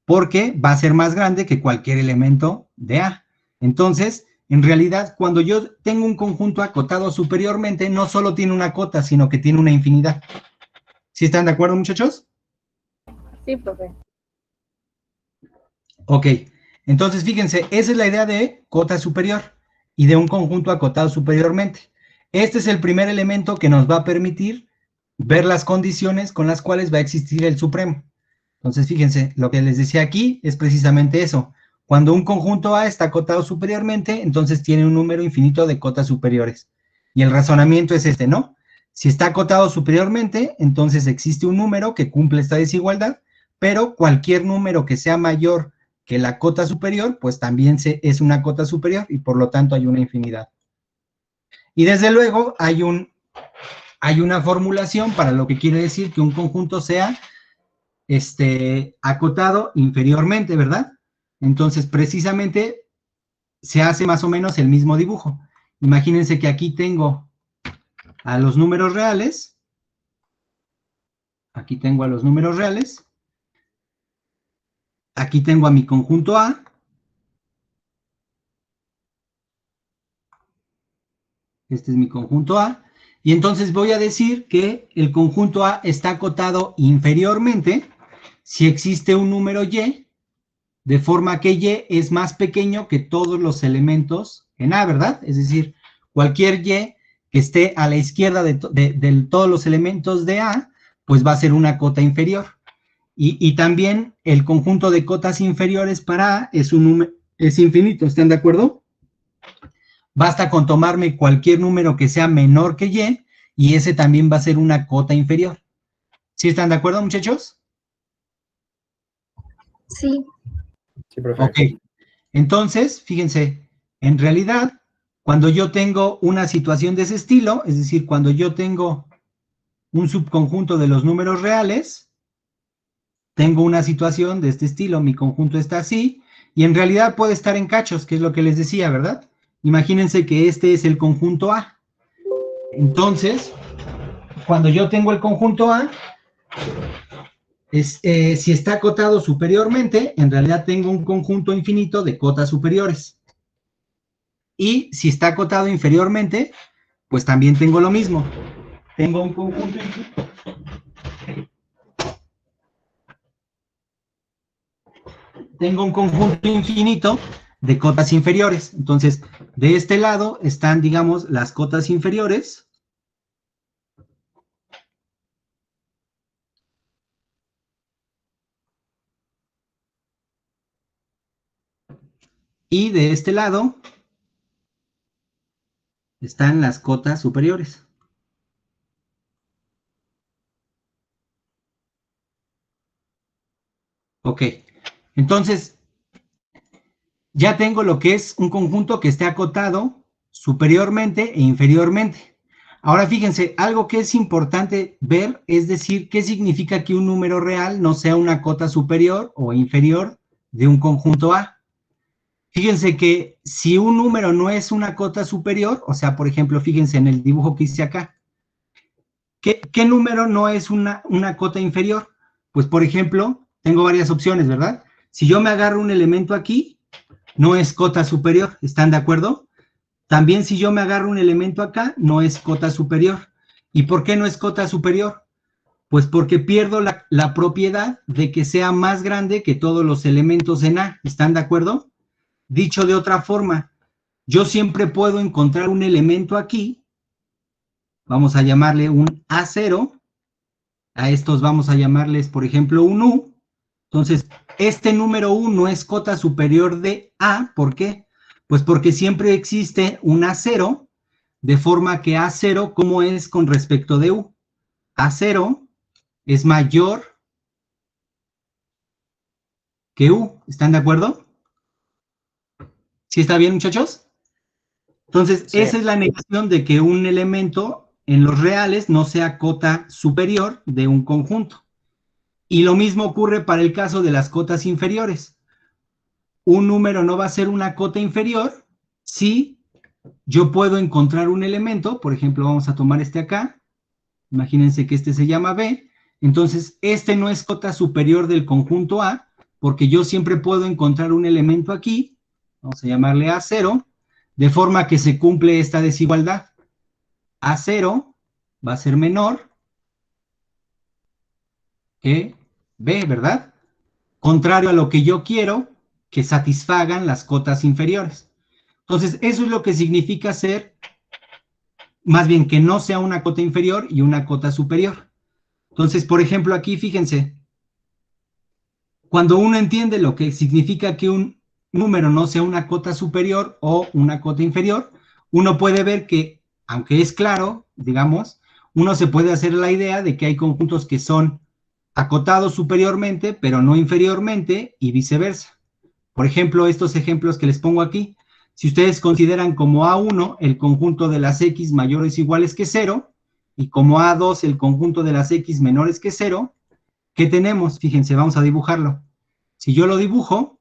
porque va a ser más grande que cualquier elemento de A. Entonces, en realidad, cuando yo tengo un conjunto acotado superiormente, no solo tiene una cota, sino que tiene una infinidad. ¿Sí están de acuerdo, muchachos? Sí, profe. Ok, entonces fíjense, esa es la idea de cota superior y de un conjunto acotado superiormente. Este es el primer elemento que nos va a permitir ver las condiciones con las cuales va a existir el supremo. Entonces, fíjense, lo que les decía aquí es precisamente eso. Cuando un conjunto A está acotado superiormente, entonces tiene un número infinito de cotas superiores. Y el razonamiento es este, ¿no? Si está acotado superiormente, entonces existe un número que cumple esta desigualdad, pero cualquier número que sea mayor que la cota superior, pues también es una cota superior y por lo tanto hay una infinidad. Y desde luego hay una formulación para lo que quiere decir que un conjunto sea acotado inferiormente, ¿verdad? Entonces, precisamente, se hace más o menos el mismo dibujo. Imagínense que aquí tengo a los números reales. Aquí tengo a los números reales. Aquí tengo a mi conjunto A. Este es mi conjunto A. Y entonces voy a decir que el conjunto A está acotado inferiormente si existe un número Y, de forma que Y es más pequeño que todos los elementos en A, ¿verdad? Es decir, cualquier Y que esté a la izquierda de todos los elementos de A, pues va a ser una cota inferior. Y también el conjunto de cotas inferiores para A es infinito, ¿están de acuerdo? Basta con tomarme cualquier número que sea menor que Y ese también va a ser una cota inferior. ¿Sí están de acuerdo, muchachos? Sí. Sí, profe. Ok. Entonces, fíjense, en realidad, cuando yo tengo una situación de ese estilo, es decir, cuando yo tengo un subconjunto de los números reales, tengo una situación de este estilo, mi conjunto está así, y en realidad puede estar en cachos, que es lo que les decía, ¿verdad? Imagínense que este es el conjunto A. Entonces, cuando yo tengo el conjunto A, si está acotado superiormente, en realidad tengo un conjunto infinito de cotas superiores. Y si está acotado inferiormente, pues también tengo lo mismo. Tengo un conjunto infinito. Tengo un conjunto infinito de cotas inferiores. Entonces, de este lado están, digamos, las cotas inferiores. Y de este lado están las cotas superiores. Ok, entonces ya tengo lo que es un conjunto que esté acotado superiormente e inferiormente. Ahora fíjense, algo que es importante ver es decir, ¿qué significa que un número real no sea una cota superior o inferior de un conjunto A? Fíjense que si un número no es una cota superior, o sea, por ejemplo, fíjense en el dibujo que hice acá, ¿qué número no es una cota inferior? Pues, por ejemplo, tengo varias opciones, ¿verdad? Si yo me agarro un elemento aquí, no es cota superior, ¿están de acuerdo? También si yo me agarro un elemento acá, no es cota superior. ¿Y por qué no es cota superior? Pues porque pierdo la propiedad de que sea más grande que todos los elementos en A, ¿están de acuerdo? Dicho de otra forma, yo siempre puedo encontrar un elemento aquí, vamos a llamarle un A0, a estos vamos a llamarles, por ejemplo, un U. Entonces, este número U no es cota superior de A, ¿por qué? Pues porque siempre existe un A0, de forma que A0, ¿cómo es con respecto de U? A0 es mayor que U, ¿están de acuerdo? ¿Sí está bien, muchachos? Entonces, Sí. esa es la negación de que un elemento en los reales no sea cota superior de un conjunto. Y lo mismo ocurre para el caso de las cotas inferiores. Un número no va a ser una cota inferior si yo puedo encontrar un elemento, por ejemplo, vamos a tomar este acá, imagínense que este se llama B, entonces este no es cota superior del conjunto A, porque yo siempre puedo encontrar un elemento aquí, vamos a llamarle A0, de forma que se cumple esta desigualdad. A0 va a ser menor que B, ¿verdad? Contrario a lo que yo quiero, que satisfagan las cotas inferiores. Entonces, eso es lo que significa ser, más bien que no sea una cota inferior y una cota superior. Entonces, por ejemplo, aquí, fíjense, cuando uno entiende lo que significa que un número no sea una cota superior o una cota inferior, uno puede ver que, aunque es claro, digamos, uno se puede hacer la idea de que hay conjuntos que son acotados superiormente, pero no inferiormente, y viceversa. Por ejemplo, estos ejemplos que les pongo aquí, si ustedes consideran como A1 el conjunto de las X mayores o iguales que 0, y como A2 el conjunto de las X menores que 0, ¿qué tenemos? Fíjense, vamos a dibujarlo. Si yo lo dibujo,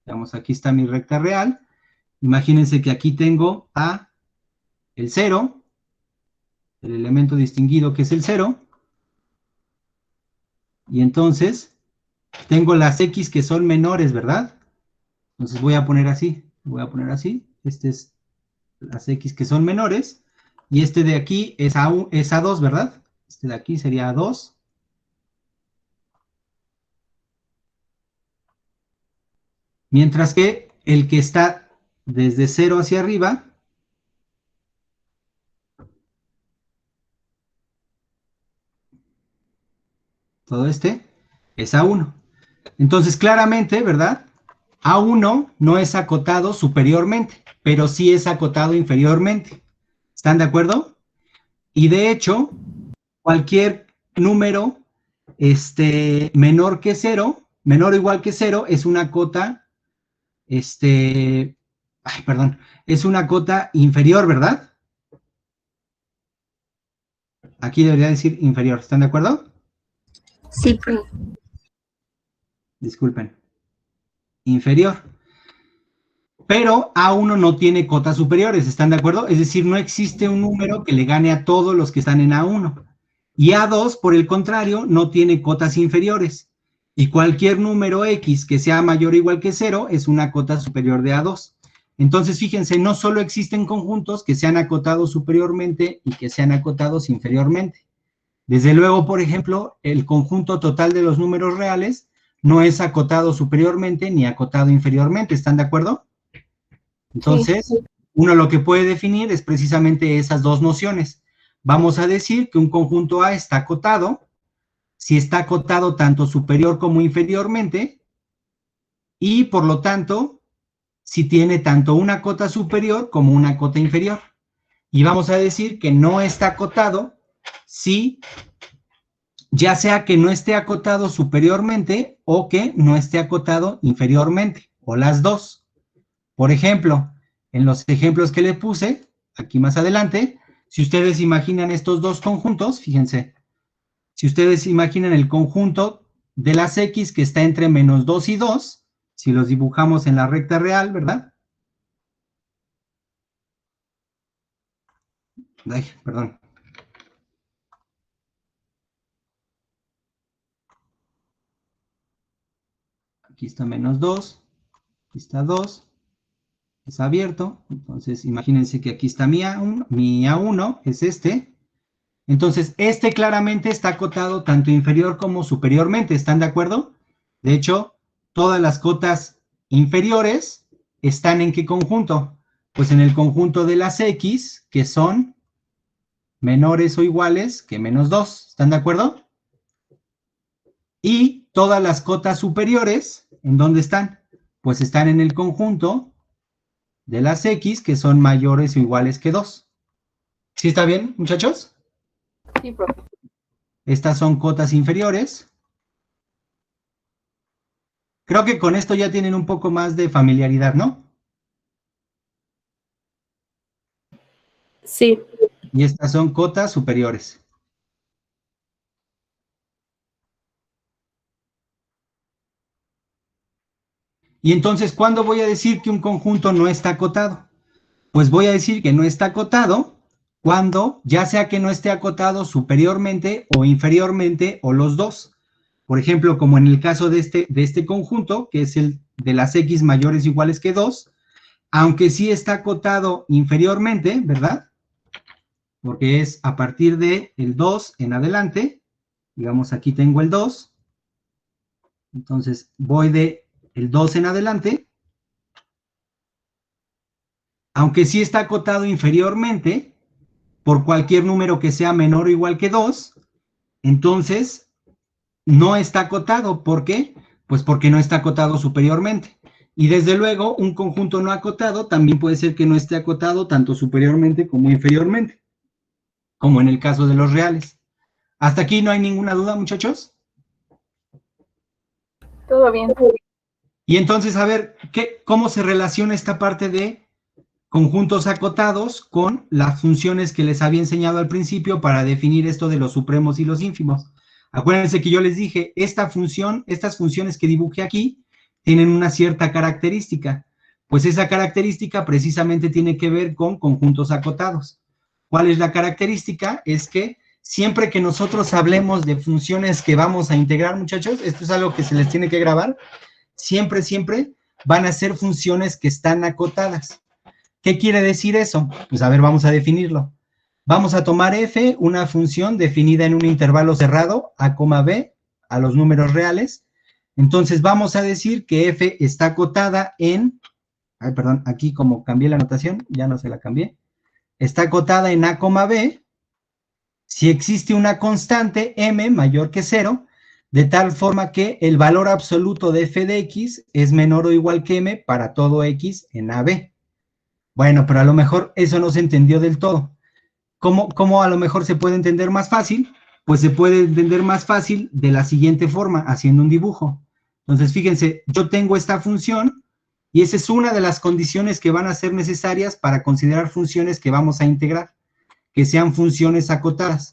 digamos, aquí está mi recta real, imagínense que aquí tengo a el 0, el elemento distinguido que es el 0, y entonces tengo las X que son menores, ¿verdad? Entonces voy a poner así, este es las X que son menores, y este de aquí es A2, ¿verdad? Este de aquí sería A2. Mientras que el que está desde 0 hacia arriba, todo este, es A1. Entonces, claramente, ¿verdad? A1 no es acotado superiormente, pero sí es acotado inferiormente. ¿Están de acuerdo? Y de hecho, cualquier número menor que 0, menor o igual que 0, es una cota, es una cota inferior, ¿verdad? Aquí debería decir inferior. ¿Están de acuerdo? Sí, profe. Disculpen. Inferior. Pero A1 no tiene cotas superiores, ¿están de acuerdo? Es decir, no existe un número que le gane a todos los que están en A1. Y A2, por el contrario, no tiene cotas inferiores. Y cualquier número X que sea mayor o igual que 0 es una cota superior de A2. Entonces, fíjense, no solo existen conjuntos que sean acotados superiormente y que sean acotados inferiormente. Desde luego, por ejemplo, el conjunto total de los números reales no es acotado superiormente ni acotado inferiormente, ¿están de acuerdo? Entonces, sí, uno lo que puede definir es precisamente esas dos nociones. Vamos a decir que un conjunto A está acotado, si está acotado tanto superior como inferiormente, y por lo tanto, si tiene tanto una cota superior como una cota inferior. Y vamos a decir que no está acotado si ya sea que no esté acotado superiormente o que no esté acotado inferiormente, o las dos. Por ejemplo, en los ejemplos que le puse, aquí más adelante, si ustedes imaginan estos dos conjuntos, fíjense, si ustedes imaginan el conjunto de las X que está entre menos 2 y 2, si los dibujamos en la recta real, ¿verdad? Ay, perdón. Aquí está menos 2, aquí está 2, es abierto, entonces imagínense que aquí está mi A1 es este, entonces este claramente está acotado tanto inferior como superiormente, ¿están de acuerdo? De hecho, todas las cotas inferiores están ¿en qué conjunto? Pues en el conjunto de las X, que son menores o iguales que menos 2, ¿están de acuerdo? Y todas las cotas superiores, ¿en dónde están? Pues están en el conjunto de las X que son mayores o iguales que 2. ¿Sí está bien, muchachos? Sí, profe. Estas son cotas inferiores. Creo que con esto ya tienen un poco más de familiaridad, ¿no? Sí. Y estas son cotas superiores. Y entonces, ¿cuándo voy a decir que un conjunto no está acotado? Pues voy a decir que no está acotado cuando ya sea que no esté acotado superiormente o inferiormente o los dos. Por ejemplo, como en el caso de este conjunto, que es el de las X mayores o iguales que 2, aunque sí está acotado inferiormente, ¿verdad? Porque es a partir del 2 en adelante. Digamos, aquí tengo el 2. Entonces, voy de el 2 en adelante. Aunque sí está acotado inferiormente, por cualquier número que sea menor o igual que 2, entonces no está acotado. ¿Por qué? Pues porque no está acotado superiormente. Y desde luego, un conjunto no acotado también puede ser que no esté acotado tanto superiormente como inferiormente, como en el caso de los reales. ¿Hasta aquí no hay ninguna duda, muchachos? Todo bien. Y entonces, a ver, ¿cómo se relaciona esta parte de conjuntos acotados con las funciones que les había enseñado al principio para definir esto de los supremos y los ínfimos? Acuérdense que yo les dije, estas funciones que dibujé aquí tienen una cierta característica. Pues esa característica precisamente tiene que ver con conjuntos acotados. ¿Cuál es la característica? Es que siempre que nosotros hablemos de funciones que vamos a integrar, muchachos, esto es algo que se les tiene que grabar, siempre van a ser funciones que están acotadas. ¿Qué quiere decir eso? Pues a ver, vamos a definirlo. Vamos a tomar f, una función definida en un intervalo cerrado, a, b, a los números reales. Entonces vamos a decir que f está acotada en, perdón, aquí como cambié la notación, ya no se la cambié, está acotada en a, b, si existe una constante m mayor que 0, de tal forma que el valor absoluto de f de x es menor o igual que m para todo x en AB. Bueno, pero a lo mejor eso no se entendió del todo. ¿Cómo a lo mejor se puede entender más fácil? Pues se puede entender más fácil de la siguiente forma, haciendo un dibujo. Entonces, fíjense, yo tengo esta función y esa es una de las condiciones que van a ser necesarias para considerar funciones que vamos a integrar, que sean funciones acotadas.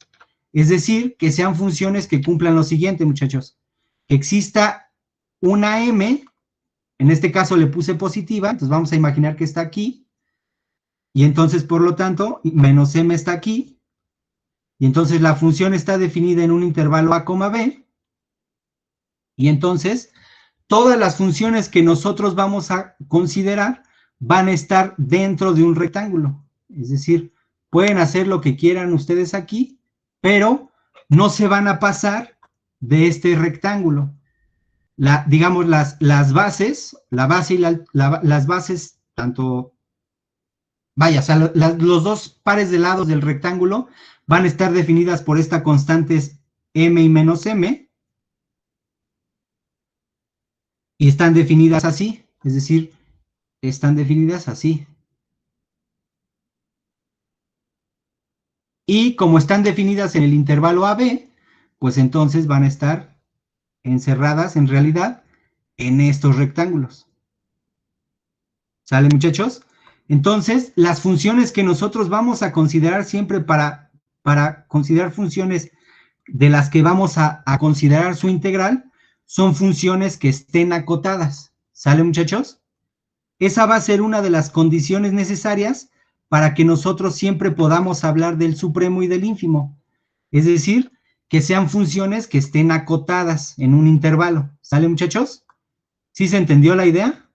Es decir, que sean funciones que cumplan lo siguiente, muchachos. Que exista una m, en este caso le puse positiva, entonces vamos a imaginar que está aquí, y entonces, por lo tanto, menos m está aquí, y entonces la función está definida en un intervalo a, b, y entonces todas las funciones que nosotros vamos a considerar van a estar dentro de un rectángulo. Es decir, pueden hacer lo que quieran ustedes aquí, pero no se van a pasar de este rectángulo. Digamos, las bases, la base y las bases, tanto, vaya, o sea, los dos pares de lados del rectángulo van a estar definidas por esta constantes m y menos m, y están definidas así, es decir, están definidas así. Y como están definidas en el intervalo AB, pues entonces van a estar encerradas en realidad en estos rectángulos. ¿Sale, muchachos? Entonces, las funciones que nosotros vamos a considerar siempre para considerar funciones de las que vamos a considerar su integral, son funciones que estén acotadas. ¿Sale, muchachos? Esa va a ser una de las condiciones necesarias para que nosotros siempre podamos hablar del supremo y del ínfimo. Es decir, que sean funciones que estén acotadas en un intervalo. ¿Sale, muchachos? ¿Sí se entendió la idea?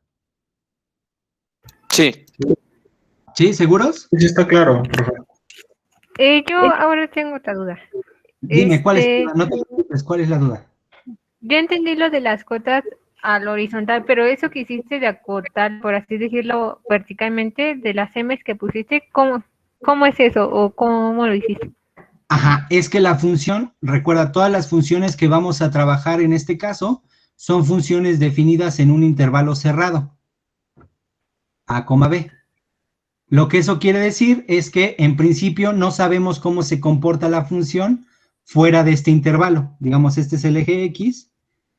Sí. ¿Sí? ¿Seguros? Sí, está claro, profe. Yo ahora tengo otra duda. Dime, ¿cuál es la duda? No te preocupes, ¿cuál es la duda? Yo entendí lo de las cotas al horizontal, pero eso que hiciste de acotar, por así decirlo, verticalmente, de las M's que pusiste, ¿cómo es eso o cómo lo hiciste? Ajá, es que la función, recuerda, todas las funciones que vamos a trabajar en este caso son funciones definidas en un intervalo cerrado, a, b. Lo que eso quiere decir es que en principio no sabemos cómo se comporta la función fuera de este intervalo. Digamos, este es el eje X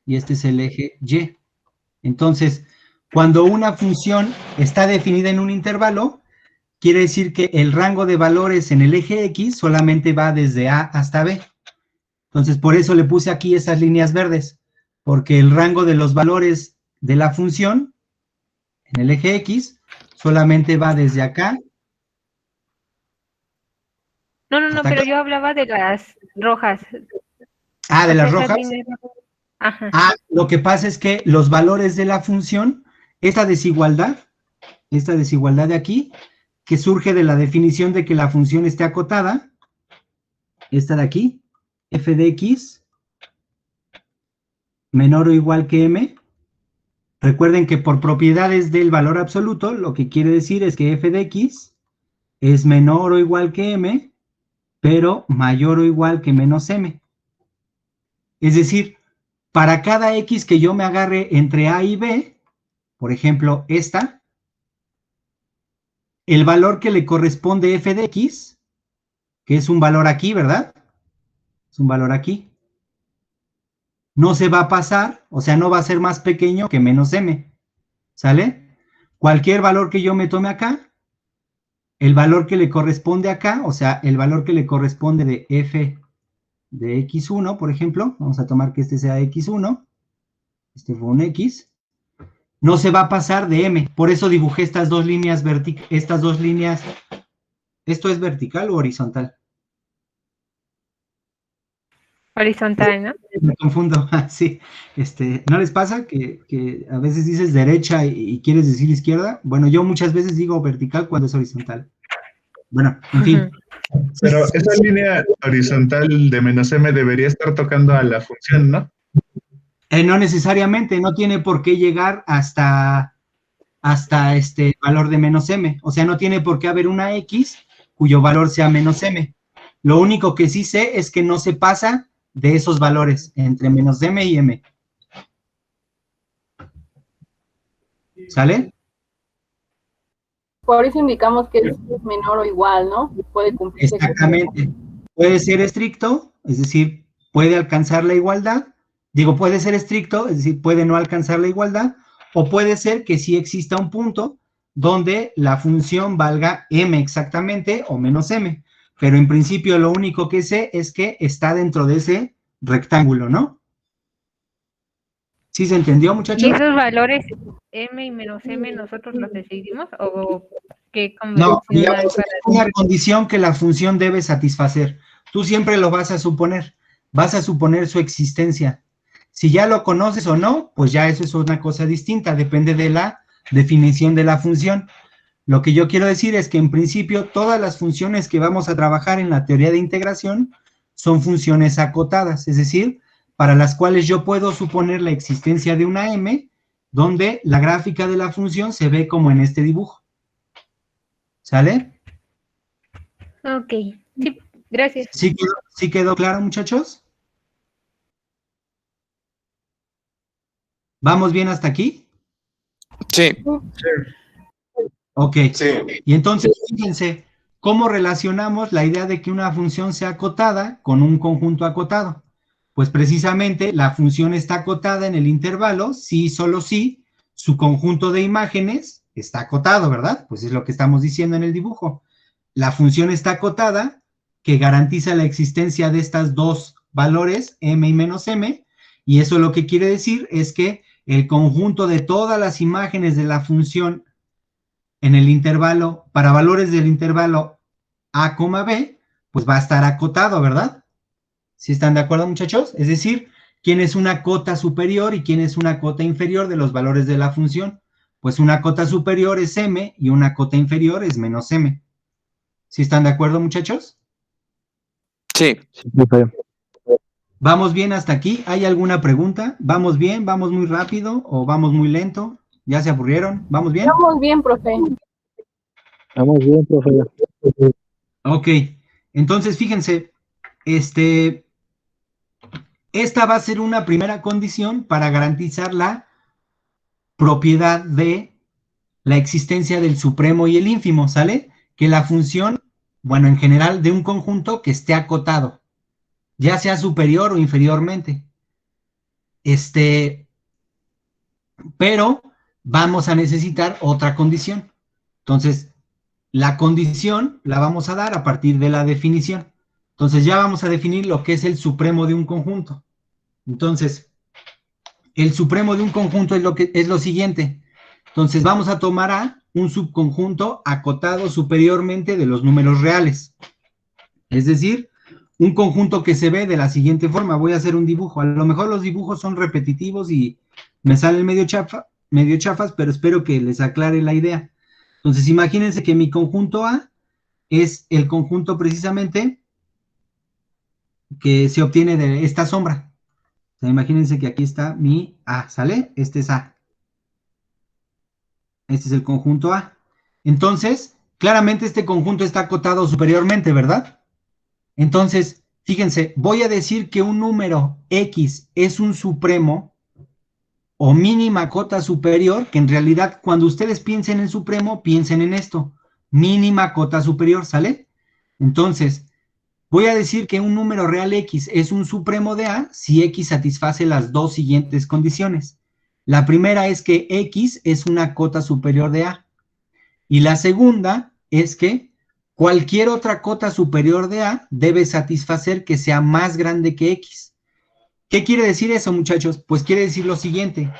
y este es el eje Y. Entonces, cuando una función está definida en un intervalo, quiere decir que el rango de valores en el eje X solamente va desde A hasta B. Entonces, por eso le puse aquí esas líneas verdes, porque el rango de los valores de la función en el eje X solamente va desde acá. No, pero yo hablaba de las rojas. Ah, ¿de las rojas? Ajá. Ah, lo que pasa es que los valores de la función, esta desigualdad de aquí, que surge de la definición de que la función esté acotada, esta de aquí, f de x menor o igual que m. Recuerden que por propiedades del valor absoluto, lo que quiere decir es que f de x es menor o igual que m, pero mayor o igual que menos m. Es decir, para cada X que yo me agarre entre A y B, por ejemplo, esta, el valor que le corresponde f de X, que es un valor aquí, ¿verdad? Es un valor aquí. No se va a pasar, o sea, no va a ser más pequeño que menos m, ¿sale? Cualquier valor que yo me tome acá, el valor que le corresponde acá, o sea, el valor que le corresponde de f de x1, por ejemplo, vamos a tomar que este sea x1, este fue un x, no se va a pasar de m, por eso dibujé estas dos líneas ¿esto es vertical o horizontal? Horizontal, ¿no? Me confundo, sí. ¿No les pasa que a veces dices derecha y quieres decir izquierda? Bueno, yo muchas veces digo vertical cuando es horizontal. Bueno, en fin. Pero esa línea horizontal de menos m debería estar tocando a la función, ¿no? No necesariamente, no tiene por qué llegar hasta este valor de menos m. O sea, no tiene por qué haber una x cuyo valor sea menos m. Lo único que sí sé es que no se pasa de esos valores, entre menos m y m. ¿Sale? Por eso indicamos que es menor o igual, ¿no? Puede cumplirse. Exactamente. Puede ser estricto, es decir, puede alcanzar la igualdad. Digo, puede ser estricto, es decir, puede no alcanzar la igualdad, o puede ser que sí exista un punto donde la función valga m exactamente o menos m. Pero en principio lo único que sé es que está dentro de ese rectángulo, ¿no? ¿Sí se entendió, muchachos? ¿Y esos valores m y menos m nosotros los decidimos o qué No, convención hay digamos, para es una condición que la función debe satisfacer. Tú siempre lo vas a suponer su existencia. Si ya lo conoces o no, pues ya eso es una cosa distinta, depende de la definición de la función. Lo que yo quiero decir es que en principio todas las funciones que vamos a trabajar en la teoría de integración son funciones acotadas, es decir, para las cuales yo puedo suponer la existencia de una m, donde la gráfica de la función se ve como en este dibujo. ¿Sale? Ok, sí, gracias. ¿Sí quedó claro, muchachos? ¿Vamos bien hasta aquí? Sí. Ok. Sí. Y entonces, fíjense, ¿cómo relacionamos la idea de que una función sea acotada con un conjunto acotado? Pues precisamente la función está acotada en el intervalo si y solo si su conjunto de imágenes está acotado, ¿verdad? Pues es lo que estamos diciendo en el dibujo. La función está acotada, que garantiza la existencia de estas dos valores, m y menos m, y eso lo que quiere decir es que el conjunto de todas las imágenes de la función en el intervalo, para valores del intervalo a, b, pues va a estar acotado, ¿verdad? ¿Sí están de acuerdo, muchachos? Es decir, ¿quién es una cota superior y quién es una cota inferior de los valores de la función? Pues una cota superior es m y una cota inferior es menos m. ¿Sí están de acuerdo, muchachos? Sí. ¿Vamos bien hasta aquí? ¿Hay alguna pregunta? ¿Vamos bien? ¿Vamos muy rápido? ¿O vamos muy lento? ¿Ya se aburrieron? ¿Vamos bien? Vamos bien, profe. Vamos bien, profe. Ok, entonces fíjense, esta va a ser una primera condición para garantizar la propiedad de la existencia del supremo y el ínfimo, ¿sale? Que la función, bueno, en general, de un conjunto que esté acotado, ya sea superior o inferiormente. Pero vamos a necesitar otra condición. Entonces, la condición la vamos a dar a partir de la definición. Entonces, ya vamos a definir lo que es el supremo de un conjunto. Entonces, el supremo de un conjunto es lo siguiente. Entonces, vamos a tomar a un subconjunto acotado superiormente de los números reales. Es decir, un conjunto que se ve de la siguiente forma. Voy a hacer un dibujo. A lo mejor los dibujos son repetitivos y me salen medio chafas, pero espero que les aclare la idea. Entonces, imagínense que mi conjunto A es el conjunto precisamente que se obtiene de esta sombra. O sea, imagínense que aquí está mi A, ¿sale? Este es A. Este es el conjunto A. Entonces, claramente este conjunto está acotado superiormente, ¿verdad? Entonces, Fíjense, voy a decir que un número X es un supremo o mínima cota superior, que en realidad cuando ustedes piensen en supremo, piensen en esto, mínima cota superior, ¿sale? Entonces, voy a decir que un número real X es un supremo de A si X satisface las dos siguientes condiciones. La primera es que X es una cota superior de A. Y la segunda es que cualquier otra cota superior de A debe satisfacer que sea más grande que X. ¿Qué quiere decir eso, muchachos? Pues quiere decir lo siguiente,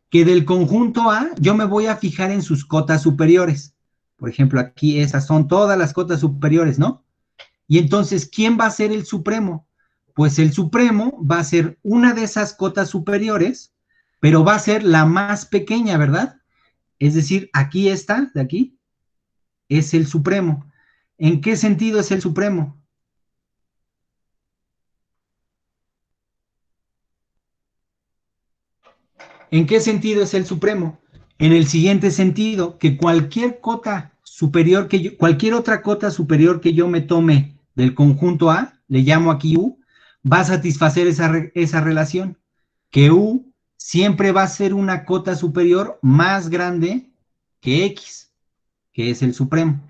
que del conjunto A yo me voy a fijar en sus cotas superiores. Por ejemplo, aquí esas son todas las cotas superiores, ¿no? Y entonces, ¿quién va a ser el supremo? Pues el supremo va a ser una de esas cotas superiores, pero va a ser la más pequeña, ¿verdad? Es decir, aquí esta, de aquí, es el supremo. ¿En qué sentido es el supremo? ¿En qué sentido es el supremo? En el siguiente sentido, que cualquier cota superior cualquier otra cota superior que yo me tome del conjunto A, le llamo aquí U, va a satisfacer esa relación, que U siempre va a ser una cota superior más grande que X, que es el supremo.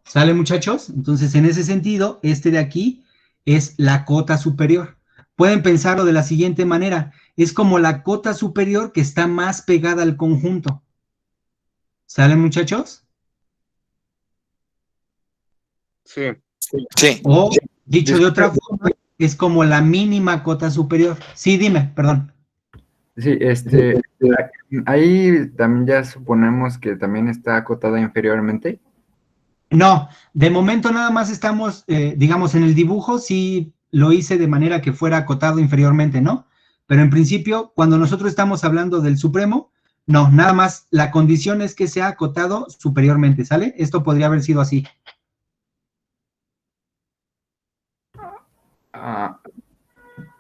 ¿Sale, muchachos? Entonces, en ese sentido, este de aquí es la cota superior. Pueden pensarlo de la siguiente manera, es como la cota superior que está más pegada al conjunto. ¿Sale, muchachos? Sí. Sí. O, dicho de otra forma, es como la mínima cota superior. Sí, dime, perdón. Sí, ahí también ya suponemos que también está acotada inferiormente. No, de momento nada más estamos, digamos, en el dibujo, sí lo hice de manera que fuera acotado inferiormente, ¿no? Pero en principio, cuando nosotros estamos hablando del supremo, no, nada más la condición es que sea acotado superiormente, ¿sale? Esto podría haber sido así.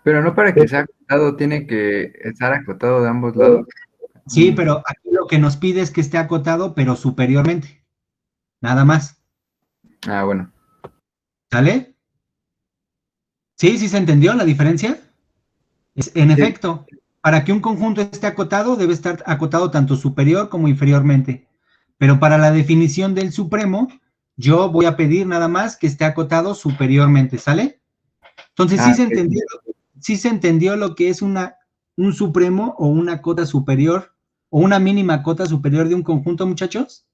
Pero no para que sea acotado, tiene que estar acotado de ambos lados. Sí, pero aquí lo que nos pide es que esté acotado, pero superiormente. Nada más. Ah, bueno. ¿Sale? ¿Sí? ¿Sí se entendió la diferencia? En efecto, para que un conjunto esté acotado, debe estar acotado tanto superior como inferiormente. Pero para la definición del supremo, yo voy a pedir nada más que esté acotado superiormente, ¿sale? Entonces, ¿sí se entendió lo que es un supremo o una cota superior o una mínima cota superior de un conjunto, muchachos?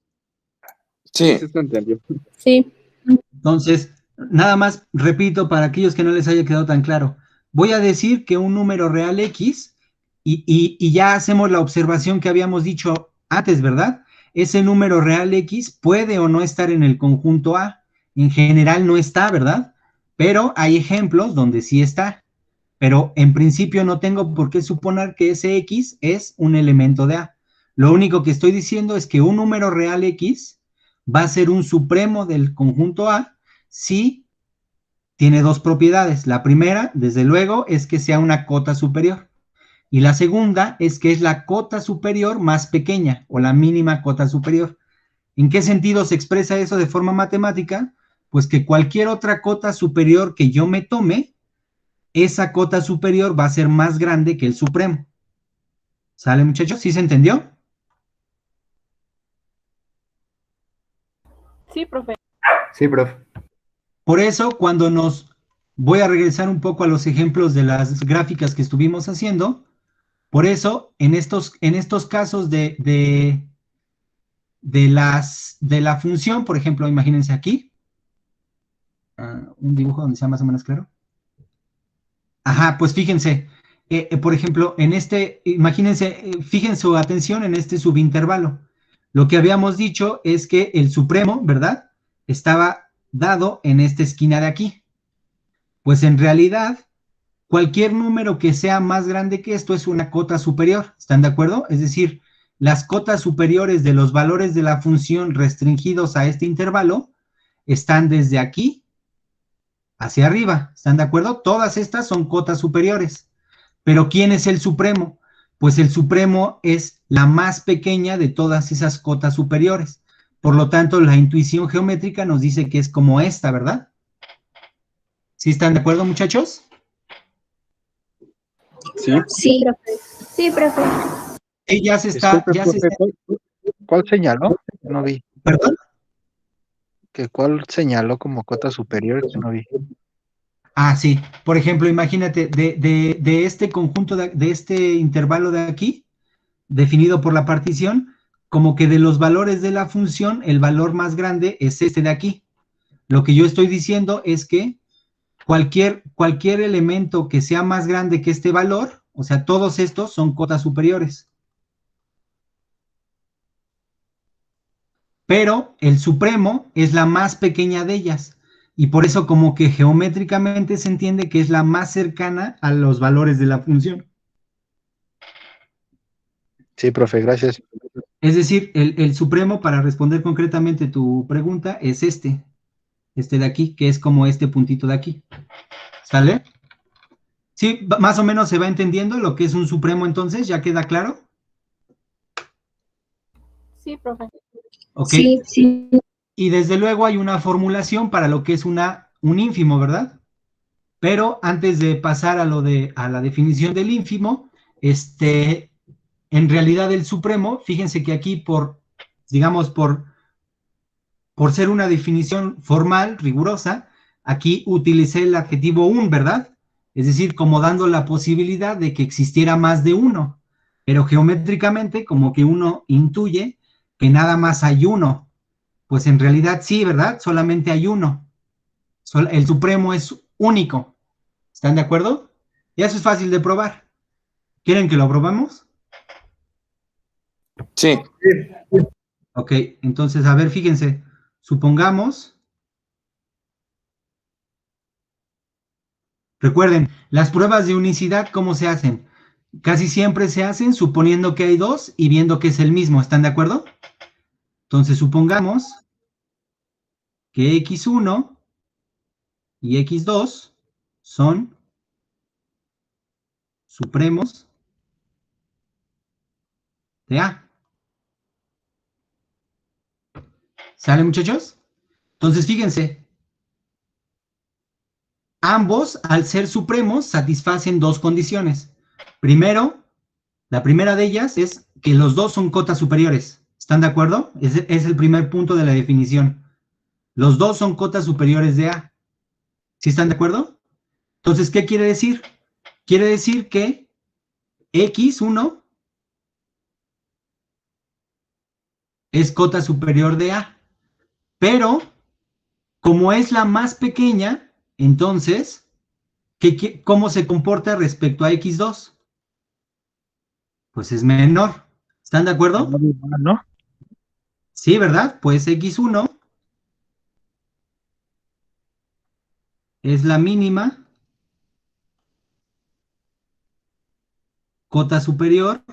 Sí. Sí se entendió. Sí. Entonces, nada más repito para aquellos que no les haya quedado tan claro. Voy a decir que un número real X, y ya hacemos la observación que habíamos dicho antes, ¿verdad? Ese número real X puede o no estar en el conjunto A. En general no está, ¿verdad? Pero hay ejemplos donde sí está. Pero en principio no tengo por qué suponer que ese X es un elemento de A. Lo único que estoy diciendo es que un número real X va a ser un supremo del conjunto A si tiene dos propiedades. La primera, desde luego, es que sea una cota superior. Y la segunda es que es la cota superior más pequeña o la mínima cota superior. ¿En qué sentido se expresa eso de forma matemática? Pues que cualquier otra cota superior que yo me tome, esa cota superior va a ser más grande que el supremo. ¿Sale, muchachos? ¿Sí se entendió? Sí, profe. Sí, profe. Por eso, cuando voy a regresar un poco a los ejemplos de las gráficas que estuvimos haciendo, por eso, en estos casos de la función, por ejemplo, imagínense aquí, un dibujo donde sea más o menos claro. Ajá, pues fíjense, por ejemplo, imagínense, fijen su atención en este subintervalo. Lo que habíamos dicho es que el supremo, ¿verdad?, estaba dado en esta esquina de aquí. Pues en realidad, cualquier número que sea más grande que esto es una cota superior, ¿están de acuerdo? Es decir, las cotas superiores de los valores de la función restringidos a este intervalo están desde aquí hacia arriba, ¿están de acuerdo? Todas estas son cotas superiores. Pero ¿quién es el supremo? Pues el supremo es la más pequeña de todas esas cotas superiores. Por lo tanto, la intuición geométrica nos dice que es como esta, ¿verdad? ¿Sí están de acuerdo, muchachos? Sí. Sí, sí, profe. Ya se está... Disculpe, Ya se profe, está... ¿cuál señaló? No vi. ¿Perdón? ¿Cuál señaló como cota superior? Que no vi. Ah, sí. Por ejemplo, imagínate, de este conjunto, de este intervalo de aquí, definido por la partición, como que de los valores de la función, el valor más grande es este de aquí. Lo que yo estoy diciendo es que cualquier elemento que sea más grande que este valor, o sea, todos estos son cotas superiores. Pero el supremo es la más pequeña de ellas, y por eso como que geométricamente se entiende que es la más cercana a los valores de la función. Sí, profe, gracias. Es decir, el supremo, para responder concretamente tu pregunta, es este de aquí, que es como este puntito de aquí. ¿Sale? Sí, más o menos se va entendiendo lo que es un supremo entonces, ¿ya queda claro? Sí, profe. Ok. Sí, sí. Y desde luego hay una formulación para lo que es un ínfimo, ¿verdad? Pero antes de pasar a la definición del ínfimo, en realidad el supremo, fíjense que aquí digamos, por ser una definición formal, rigurosa, aquí utilicé el adjetivo un, ¿verdad? Es decir, como dando la posibilidad de que existiera más de uno, pero geométricamente como que uno intuye que nada más hay uno. Pues en realidad sí, ¿verdad? Solamente hay uno. El supremo es único. ¿Están de acuerdo? Y eso es fácil de probar. ¿Quieren que lo probemos? Sí. Ok, entonces, a ver, fíjense. Supongamos... Recuerden, las pruebas de unicidad, ¿cómo se hacen? Casi siempre se hacen suponiendo que hay dos y viendo que es el mismo. ¿Están de acuerdo? Entonces, supongamos que x1 y x2 son supremos de A. ¿Sale, muchachos? Entonces, fíjense. Ambos, al ser supremos, satisfacen dos condiciones. Primero, la primera de ellas es que los dos son cotas superiores. ¿Están de acuerdo? Es el primer punto de la definición. Los dos son cotas superiores de A. ¿Sí están de acuerdo? Entonces, ¿qué quiere decir? Quiere decir que x1 es cota superior de A. Pero, como es la más pequeña, entonces, ¿cómo se comporta respecto a x2? Pues es menor. ¿Están de acuerdo? ¿No? Sí, ¿verdad? Pues x1 es la mínima cota superior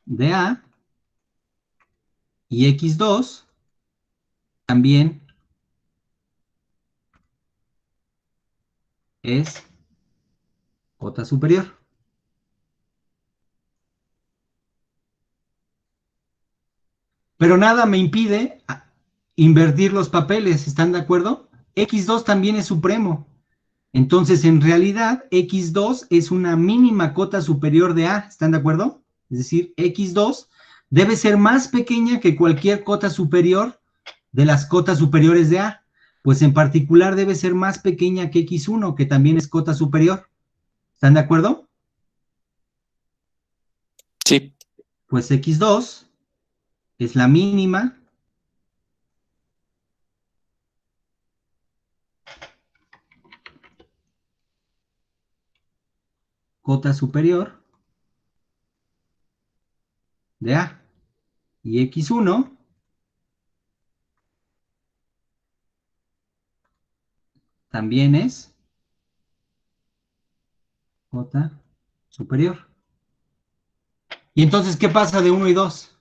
de A y x2 también es cota superior. Pero nada me impide invertir los papeles, ¿están de acuerdo? x2 también es supremo. Entonces, en realidad, x2 es una mínima cota superior de A, ¿están de acuerdo? Es decir, x2 debe ser más pequeña que cualquier cota superior de las cotas superiores de A. Pues en particular debe ser más pequeña que x1, que también es cota superior. ¿Están de acuerdo? Sí. Pues x2 es la mínima cota superior de A. Y x1 también es cota superior. ¿Y entonces qué pasa de 1 y 2?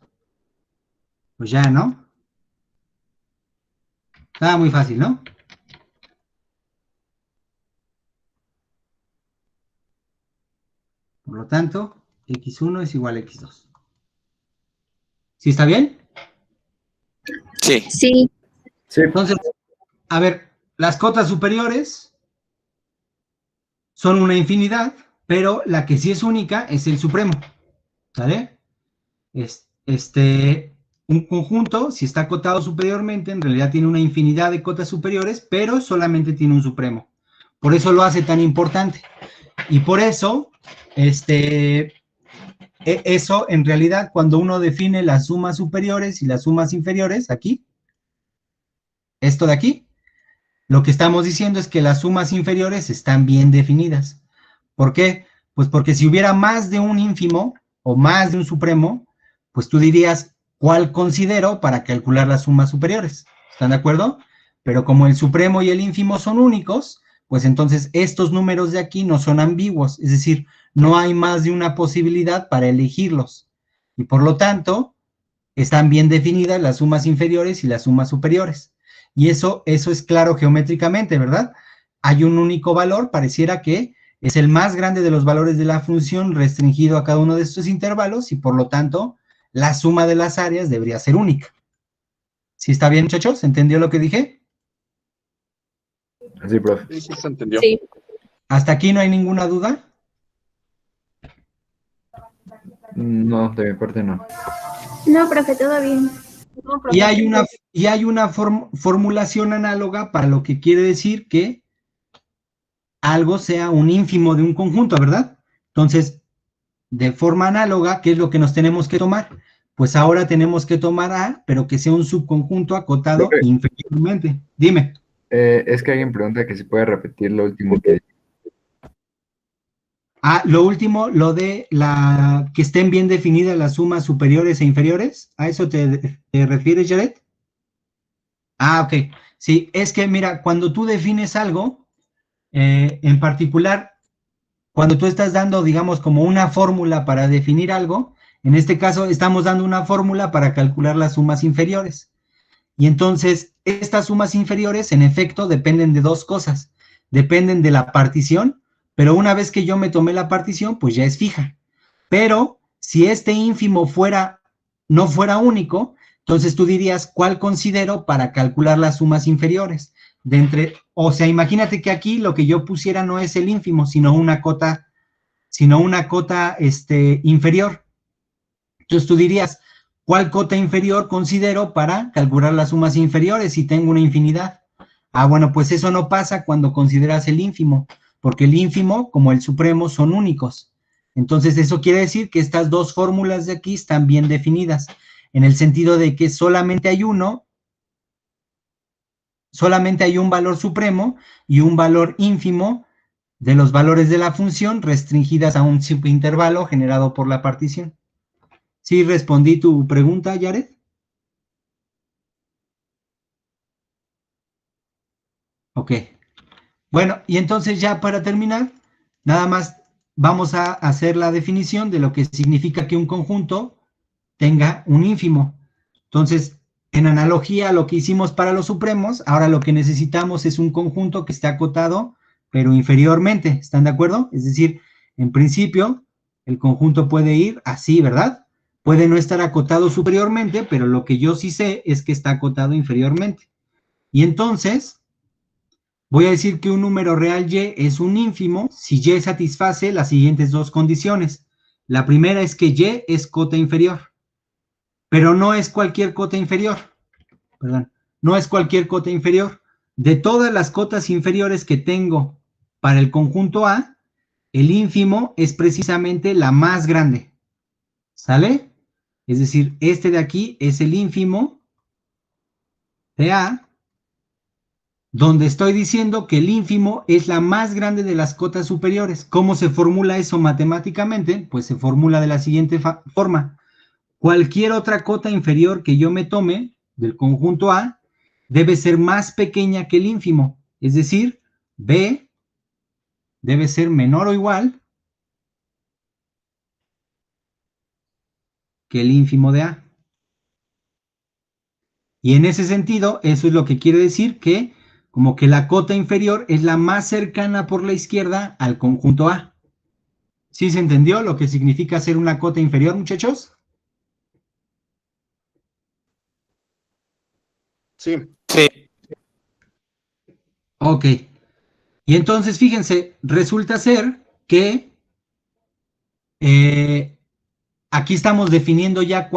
Pues ya, ¿no? Está muy fácil, ¿no? Por lo tanto, x1 es igual a x2. ¿Sí está bien? Sí. Sí. Entonces, a ver, las cotas superiores son una infinidad, pero la que sí es única es el supremo, ¿sale? Un conjunto, si está acotado superiormente, en realidad tiene una infinidad de cotas superiores, pero solamente tiene un supremo. Por eso lo hace tan importante. Y por eso, eso en realidad, cuando uno define las sumas superiores y las sumas inferiores, aquí, esto de aquí, lo que estamos diciendo es que las sumas inferiores están bien definidas. ¿Por qué? Pues porque si hubiera más de un ínfimo o más de un supremo, pues tú dirías, ¿cuál considero para calcular las sumas superiores? ¿Están de acuerdo? Pero como el supremo y el ínfimo son únicos, pues entonces estos números de aquí no son ambiguos, es decir, no hay más de una posibilidad para elegirlos. Y por lo tanto, están bien definidas las sumas inferiores y las sumas superiores. Y eso es claro geométricamente, ¿verdad? Hay un único valor, pareciera que es el más grande de los valores de la función restringido a cada uno de estos intervalos y por lo tanto la suma de las áreas debería ser única. ¿Sí está bien, muchachos? ¿Entendió lo que dije? Sí, profe. Sí, se entendió. Sí. ¿Hasta aquí no hay ninguna duda? No, de mi parte no. No, profe, todo bien. No, profe. Y hay una formulación análoga para lo que quiere decir que algo sea un ínfimo de un conjunto, ¿verdad? Entonces, de forma análoga, ¿qué es lo que nos tenemos que tomar? Pues ahora tenemos que tomar A, pero que sea un subconjunto acotado inferiormente. Dime. Es que alguien pregunta que si puede repetir lo último que dijo. Ah, lo último, lo de que estén bien definidas las sumas superiores e inferiores. ¿A eso te refieres, Jared? Ah, ok. Sí, es que mira, cuando tú defines algo, en particular, cuando tú estás dando, digamos, como una fórmula para definir algo, en este caso estamos dando una fórmula para calcular las sumas inferiores. Y entonces, estas sumas inferiores, en efecto, dependen de dos cosas. Dependen de la partición, pero una vez que yo me tomé la partición, pues ya es fija. Pero si este ínfimo no fuera único, entonces tú dirías, ¿cuál considero para calcular las sumas inferiores? O sea, imagínate que aquí lo que yo pusiera no es el ínfimo, sino una cota inferior. Entonces tú dirías, ¿cuál cota inferior considero para calcular las sumas inferiores si tengo una infinidad? Ah, bueno, pues eso no pasa cuando consideras el ínfimo, porque el ínfimo, como el supremo, son únicos. Entonces eso quiere decir que estas dos fórmulas de aquí están bien definidas, en el sentido de que solamente hay un valor supremo y un valor ínfimo de los valores de la función restringidas a un subintervalo generado por la partición. ¿Sí respondí tu pregunta, Jared? Ok. Bueno, y entonces ya para terminar, nada más vamos a hacer la definición de lo que significa que un conjunto tenga un ínfimo. Entonces, en analogía a lo que hicimos para los supremos, ahora lo que necesitamos es un conjunto que esté acotado, pero inferiormente. ¿Están de acuerdo? Es decir, en principio, el conjunto puede ir así, ¿verdad? Puede no estar acotado superiormente, pero lo que yo sí sé es que está acotado inferiormente. Y entonces, voy a decir que un número real y es un ínfimo si y satisface las siguientes dos condiciones. La primera es que y es cota inferior, pero no es cualquier cota inferior. Perdón, no es cualquier cota inferior. De todas las cotas inferiores que tengo para el conjunto A, el ínfimo es precisamente la más grande. ¿Sale? Es decir, este de aquí es el ínfimo de A, donde estoy diciendo que el ínfimo es la más grande de las cotas superiores. ¿Cómo se formula eso matemáticamente? Pues se formula de la siguiente forma. Cualquier otra cota inferior que yo me tome del conjunto A debe ser más pequeña que el ínfimo. Es decir, B debe ser menor o igual que el ínfimo de A. Y en ese sentido, eso es lo que quiere decir que como que la cota inferior es la más cercana por la izquierda al conjunto A. ¿Sí se entendió lo que significa ser una cota inferior, muchachos? Sí. Sí. Ok. Y entonces, fíjense, resulta ser que aquí estamos definiendo ya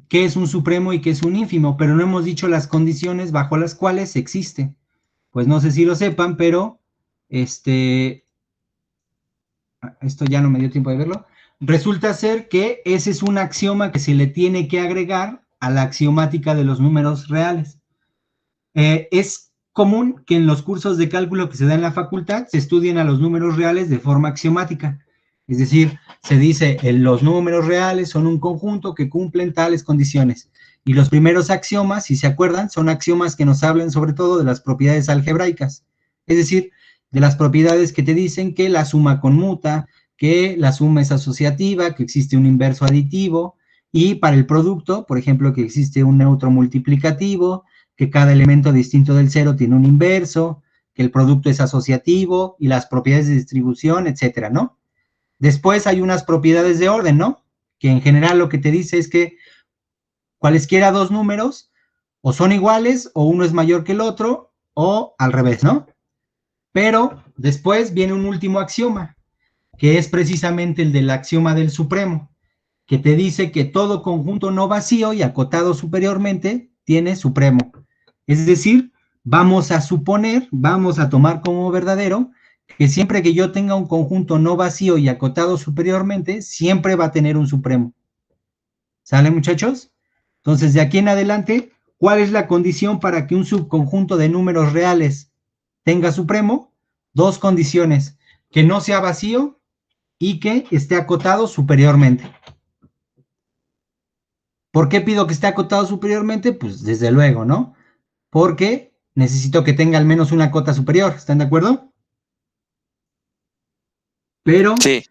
qué es un supremo y qué es un ínfimo, pero no hemos dicho las condiciones bajo las cuales existe. Pues no sé si lo sepan, pero esto ya no me dio tiempo de verlo. Resulta ser que ese es un axioma que se le tiene que agregar a la axiomática de los números reales. Es común que en los cursos de cálculo que se da en la facultad se estudien a los números reales de forma axiomática. Es decir, se dice los números reales son un conjunto que cumplen tales condiciones. Y los primeros axiomas, si se acuerdan, son axiomas que nos hablan sobre todo de las propiedades algebraicas. Es decir, de las propiedades que te dicen que la suma conmuta, que la suma es asociativa, que existe un inverso aditivo, y para el producto, por ejemplo, que existe un neutro multiplicativo, que cada elemento distinto del cero tiene un inverso, que el producto es asociativo, y las propiedades de distribución, etcétera, ¿no? Después hay unas propiedades de orden, ¿no? Que en general lo que te dice es que cualesquiera dos números o son iguales, o uno es mayor que el otro, o al revés, ¿no? Pero después viene un último axioma, que es precisamente el del axioma del supremo, que te dice que todo conjunto no vacío y acotado superiormente tiene supremo. Es decir, vamos a suponer, vamos a tomar como verdadero, que siempre que yo tenga un conjunto no vacío y acotado superiormente, siempre va a tener un supremo. ¿Sale, muchachos? Entonces, de aquí en adelante, ¿cuál es la condición para que un subconjunto de números reales tenga supremo? Dos condiciones: que no sea vacío y que esté acotado superiormente. ¿Por qué pido que esté acotado superiormente? Pues desde luego, ¿no? Porque necesito que tenga al menos una cota superior, ¿están de acuerdo? Pero sí,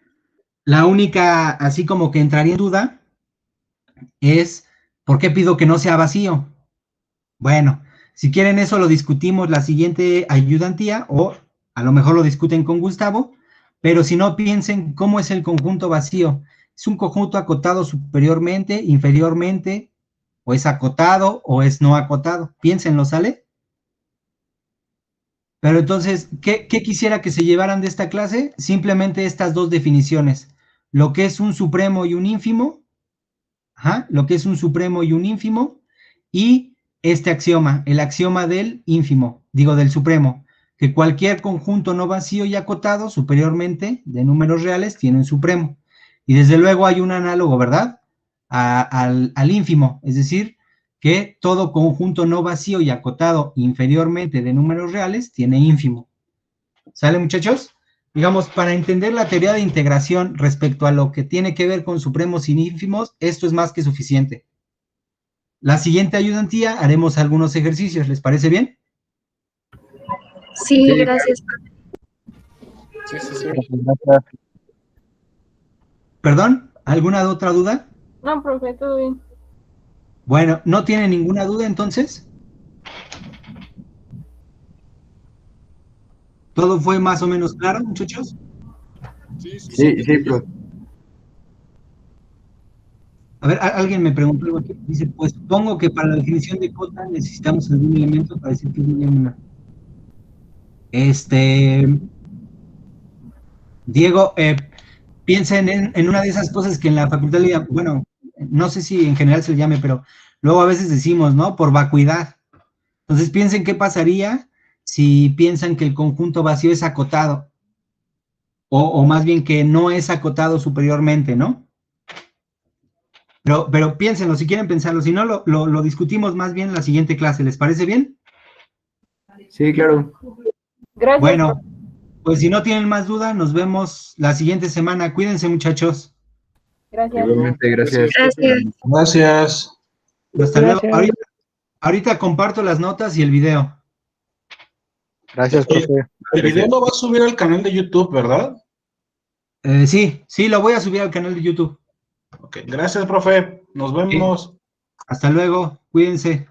la única, así como que entraría en duda, es ¿por qué pido que no sea vacío? Bueno, si quieren eso lo discutimos la siguiente ayudantía, o a lo mejor lo discuten con Gustavo, pero si no, piensen cómo es el conjunto vacío. ¿Es un conjunto acotado superiormente, inferiormente, o es acotado, o es no acotado? Piénsenlo, ¿sale? Pero entonces, ¿qué quisiera que se llevaran de esta clase? Simplemente estas dos definiciones. Lo que es un supremo y un ínfimo, lo que es un supremo y un ínfimo, y este axioma, el axioma del ínfimo, del supremo, que cualquier conjunto no vacío y acotado superiormente de números reales tiene un supremo. Y desde luego hay un análogo, ¿verdad? Al ínfimo, es decir, que todo conjunto no vacío y acotado inferiormente de números reales tiene ínfimo. ¿Sale, muchachos? Digamos, para entender la teoría de integración respecto a lo que tiene que ver con supremos y ínfimos, esto es más que suficiente. La siguiente ayudantía haremos algunos ejercicios, ¿les parece bien? Sí, gracias. Sí. ¿Perdón? ¿Alguna otra duda? No, profe, todo bien. Bueno, ¿no tiene ninguna duda entonces? ¿Todo fue más o menos claro, muchachos? Sí, profe. A ver, alguien me preguntó algo aquí. Dice, pues supongo que para la definición de cota necesitamos algún elemento para decir que es una. Diego, piensen en una de esas cosas que en la facultad le llaman, bueno, no sé si en general se le llame, pero luego a veces decimos, ¿no? Por vacuidad. Entonces piensen qué pasaría si piensan que el conjunto vacío es acotado, o más bien que no es acotado superiormente, ¿no? Pero piénsenlo, si quieren pensarlo, si no, lo discutimos más bien en la siguiente clase, ¿les parece bien? Sí, claro. Gracias. Bueno, pues si no tienen más duda, nos vemos la siguiente semana. Cuídense, muchachos. Gracias. Igualmente, gracias. Gracias. Hasta luego. Ahorita comparto las notas y el video. Gracias, profe. El video lo va a subir al canal de YouTube, ¿verdad? Sí, lo voy a subir al canal de YouTube. Ok, gracias, profe. Nos vemos. Hasta luego. Cuídense.